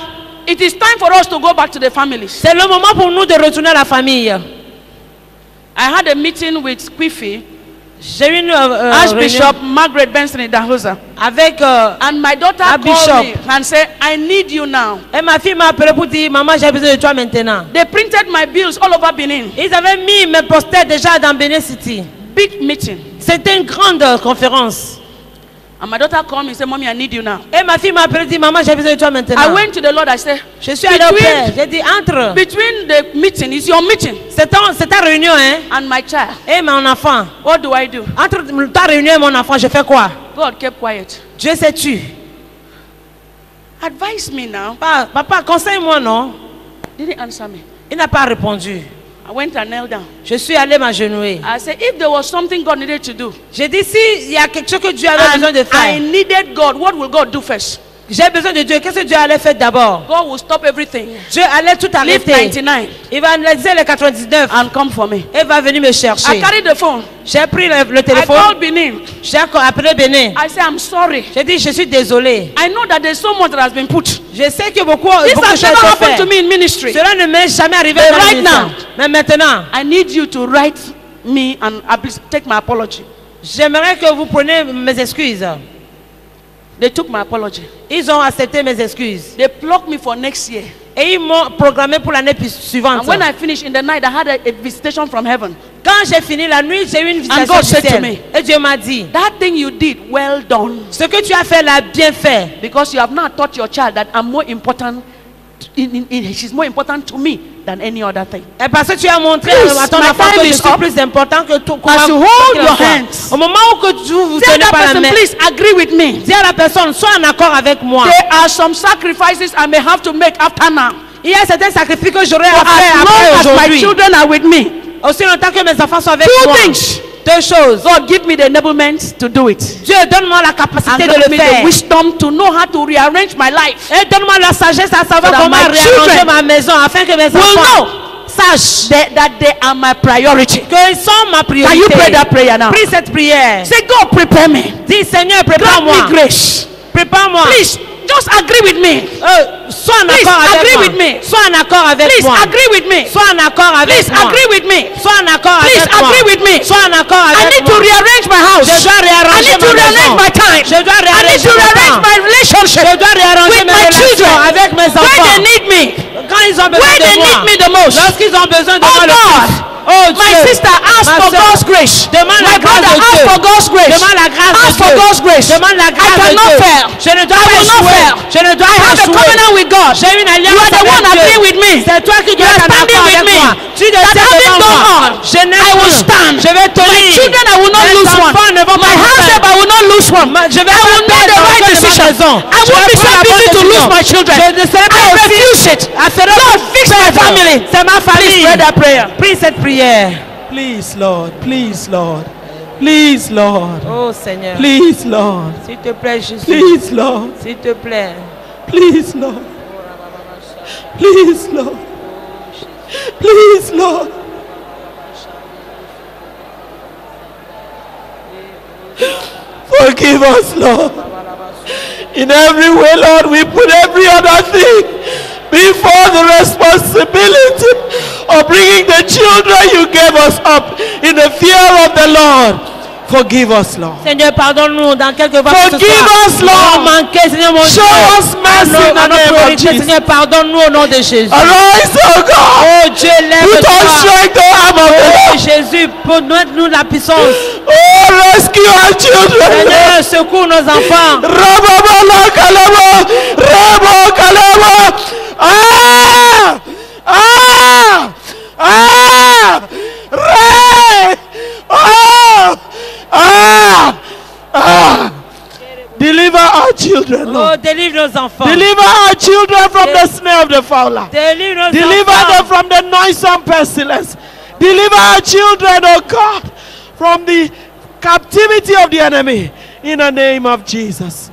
It is time for us to go back to the families. C'est le moment pour nous de retourner à la famille. I had a meeting with Quiffy, J'ai eu une Archbishop Margaret Benson in Dahosa. avec And my daughter Archbishop. called me and said, I need you now. et ma fille m'a appelé pour dire maman j'ai besoin de toi maintenant. They printed my bills all over Benin. Ils avaient mis mes posters déjà dans Benin City. Big meeting. C'était une grande conférence. And my daughter called me and said, Mommy, I need you now. Et ma fille m'a appelé et dit maman j'ai besoin de toi maintenant. I went to the Lord, I said, Je suis allée au Père. J'ai dit entre. between the meeting, it's your meeting, C'est ta réunion hein. and my child, Et mon enfant. what do I do? Entre ta réunion et mon enfant, je fais quoi? God kept quiet. Dieu sait tu. Advise me now. Papa, conseille-moi non. Didn't answer me. Il n'a pas répondu. I went and knelt down. Je suis allée m'agenouiller. I said, if there was something God needed to do, J'ai dit s'il y a quelque chose que Dieu avait besoin de and I faire. needed God, what will God do first? J'ai besoin de Dieu. Qu'est-ce que Dieu allait faire d'abord? God will stop everything, Dieu allait tout leave arrêter. 99, Il va analyser les 99 and come for me. et va venir me I chercher. carried the phone. J'ai pris le I téléphone. called Benin. J'ai appelé Bénin. I said, I'm sorry. J'ai dit je suis désolé. I know that there's so much that has been put. Je sais que beaucoup This de has choses never ont happened été to faites. me in ministry. Cela ne m'est jamais arrivé But dans le right ministère. now, Mais maintenant, I need you to write me and take my apology. j'aimerais que vous preniez mes excuses. They took my apology. Ils ont accepté mes excuses. They blocked me for next year. Et ils m'ont programmé pour l'année suivante. And when I finished in the night, I had a visitation from heaven. Quand j'ai fini la nuit, j'ai eu une And visitation God du said to ciel. me, Et Dieu m'a dit, That thing you did, well done. ce que tu as fait là, bien fait. Because you have now taught your child that I'm more important. She's more important to me than any other thing. Et parce que tu as montré Please, à ton my enfant time que je is suis up. plus important que tout. As you hold your hands, Au moment où que tu vous tell tenez that par la person, main, please agree with me. dis à la personne, sois en accord avec moi. There are some sacrifices I may have to make after now. Il y a certains sacrifices que j'aurai For à faire as après long as my aujourd'hui. children are with me, Aussi longtemps que mes enfants sont avec Two moi. things. Deux choses. God give me the enablement to do it. Dieu, donne-moi la And capacité de give le me faire. the wisdom to know how to rearrange my life. Et donne-moi la sagesse à savoir So that comment my réarranger children ma maison afin que mes will enfants know sachent that they are my priority. qu'ils sont ma priorité. Can you pray that prayer now? Prie cette prière. Say, God, prepare me. Dis, Seigneur, Grant prépare-moi. me grace. Prépare-moi. Please, just agree with me. Sois en Please, accord avec agree moi. with me. Sois en accord avec Please, moi. agree with me. Sois en accord avec Please, moi. agree with me. Sois en accord Please, avec moi. agree with me. Sois en accord I avec need to moi. rearrange my house. Je dois I réarranger need to ma rearrange maison. my time. Je dois I need réarranger to mon rearrange temps. my relationship Je dois réarranger with mes my relations children. avec mes When enfants. they need me, Quand ils ont besoin when de they moi. need me the most. Lorsqu'ils ont besoin de Oh moi le God, plus. Oh Dieu. my sister, ask Ma for sœur, God's grace. demande My la grâce brother, de ask Dieu. for God's grace. Demande la grâce Ask de for Dieu. God's grace. Demande la I grâce de cannot Dieu. fail. Je ne dois I pas will not échouer. fail. Je ne dois I pas have a échouer. covenant with God. J'ai une alliance You are the avec one Dieu. agreeing with me. C'est toi qui You dois are être en standing accord with avec me. moi. Tu That devais having devant gone moi. on, Je n'ai I will plus. stand. Je vais My tenir. children, I will not Mes lose one. enfants ne vont My pas house, perdre. I will not lose one. Je vais I will raison. I won't be so busy to lose my children. Je ne serai pas I aussi refuse it. Lord, fix my family. C'est ma famille. Please pray that prayer. Prie cette prière. Please, Lord. Please, Lord. Please, Lord. Oh Seigneur. Please, Lord. S'il te plaît, Jésus. Please, Lord. S'il te plaît. Please, Lord. Please, Lord. Please, Lord. Forgive us, Lord. In every way, Lord, we put every other thing before the responsibility of bringing the children you gave us up in the fear of the Lord. Forgive us, Lord. Seigneur, pardonne-nous dans quelques fois. Forgive us, Lord. Manqué, Seigneur, mon Show Dieu. us mercy in the name of Jesus. Seigneur, pardonne-nous au nom de Jésus. Arise, oh God. Oh Dieu, Put on lève-toi. strength, the arm of the Oh Lord. Jésus, pour nous la puissance. Oh, rescue our children. Seigneur, secours nos enfants. Rababala kalama, Rabo kalama. Ah! Ah! Ah! Ray! Oh! Ah! Ah! Deliver our children, Oh, Lord. délivre nos enfants. Deliver our children from the snare of the fowler. Délivre nos Deliver enfants. them from the noisome pestilence. Deliver our children, oh God, from the captivity of the enemy. In the name of Jesus.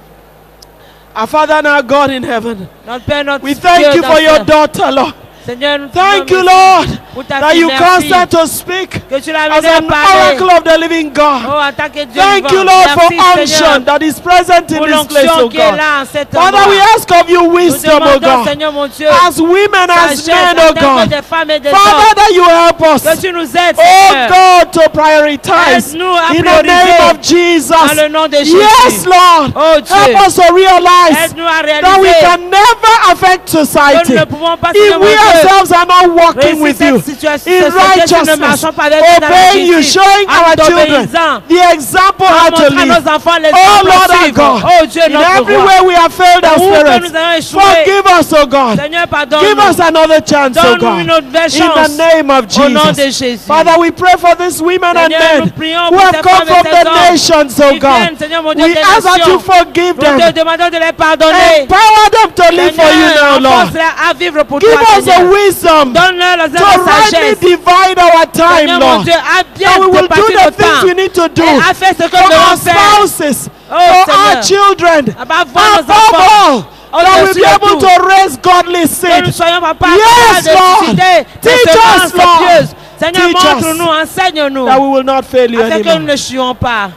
Our Father and our God in heaven, Notre Père, notre we thank Dieu you for your d'enfer. daughter, Lord. Seigneur, nous te Thank you, remercions Lord, pour ta that fille, you merci. consent to speak Que tu l'as as amené à an parler. oracle of the living Oh, God. en tant que Dieu Thank you, vivant. Lord, for Merci, Seigneur, unction that is present in pour this place, l'onction oh qui est God. là en cet Father, endroit. we ask of you Nous wisdom, oh demandons, God, Seigneur mon Dieu, as women, as sagesse men, en oh tant que God. des femmes et des Father, hommes. that you help us, Que tu nous aides, oh Seigneur. God, to prioritize Aide-nous à in the prioriser name of Jesus. dans le nom de Jésus. Yes, Lord. Oh Dieu, Help us to realize aide-nous à that we réaliser can never affect que society nous ne pouvons pas, if Seigneur mon we Dieu, ourselves are not walking with réussir you cette situation, in cette situation, ne righteousness, marchons pas avec toi dans la obeying you, justice, showing en our children t'obéissant, the example how en to montrant à live. nos enfants les Oh exemples Lord our suivre. God, Oh Dieu, in notre every roi. way we have failed our Où que parents, nous avons échoué, forgive us, oh God. Seigneur, Give pardonne-nous. us another chance, oh Donne-nous une God. autre belle In chance. the name of Au nom de Jesus. Jésus. Father, we pray for these women and Seigneur, nous men prions who pour have ces come femmes et from ces the hommes nations, oh qui God. viennent, Seigneur mon Dieu, We des ask that you nations. forgive Nous te them. demandons de les pardonner. Empower them to live for you now, Seigneur, Lord. enfonce-les à vivre pour Give toi, us the Seigneur. wisdom Donne-leur la to rightly sagesse. divide our time, Seigneur mon Lord. Dieu, à bien That we will do départir the le things temps we need to do et à faire ce que for nous our devons faire. spouses, Oh, for our Seigneur. children, À voir above nos enfants. all, that we'll Au-dessus be de able tout. to raise godly Que nous seed. soyons pas Yes, de Lord. susciter des Teach semences us, Lord. pieuses. Seigneur, Teach us montre-nous, enseigne-nous, That we will not fail you afin que nous anymore. ne chuons pas.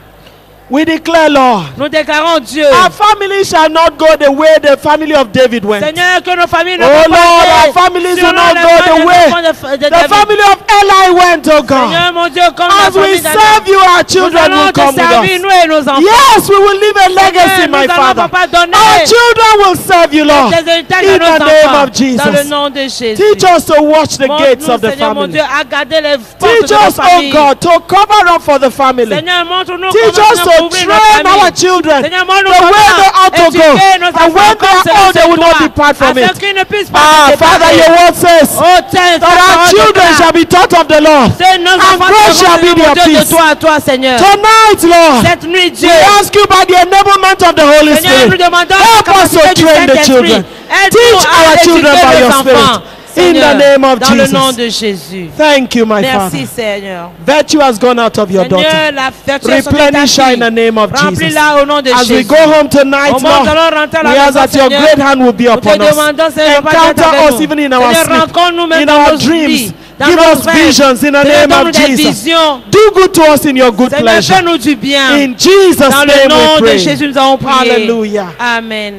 We declare, Lord, Nous déclarons, Dieu, our family shall not go the way the family of David went. Seigneur, que nos familles ne Oh vont pas Lord, aller our families will selon not les go voies the des way enfants de the David. family of Eli went, oh God. Seigneur, mon Dieu, comme la As we famille serve d'Adam, you, our nous children allons will te come with servir, us. nous et nos enfants. Yes, we will leave a legacy, Seigneur, my nous allons Father. pas donner Our children will serve you, Lord. des héritages In à nos the name enfants, of Jesus. dans le nom de Jésus. Teach us to watch the gates Montre-nous, of the Seigneur, mon Dieu, family. à garder les portes Teach de nos us, oh familles. God, to cover up for the family. Seigneur, montre-nous Teach comment us nous to ouvrir train notre our famille. children Seigneur, the montre-nous way they ought to go. éduquer nos And enfants when they comme are old, they will not selon depart from afin it. qu'ils ne puissent pas Ah, se Father, séparer. your word says Oh, tiens, that our children shall be taught of the Lord. C'est nos And enfants great qui shall be seront their Dieu de peace. toi à toi, Seigneur. Tonight, Lord, Cette nuit, Dieu, we ask you by the enablement of the Holy Seigneur, nous Spirit, demandons help la us to capacité du train the Saint-Esprit. children. Aide-nous Teach à our children éduquer by your nos enfants, Spirit. In Seigneur, the name of dans le nom Jesus. de Jésus. Thank you, my Merci, Father. Seigneur. Virtue has gone out of your daughter. Seigneur, la vertu est sortie de ta Replenish her in the fille. name of Jesus. Remplis-la au nom de As we Jésus. go home tonight, Au moment où nous Lord, allons rentrer à la we ask maison, that your Seigneur, great hand will be nous te upon us. demandons, Seigneur, de Encounter pas us nous. even in our Seigneur, sleep, rencontre-nous même in dans our nos dreams. vies, dans Give nos us rêves. visions in the Seigneur, name of donne-nous des Jesus. visions. Do good to us in your good Seigneur, pleasure. fais-nous du bien. In Jesus' Dans le name nom we de pray. Jésus, nous avons prié. Hallelujah. Amen.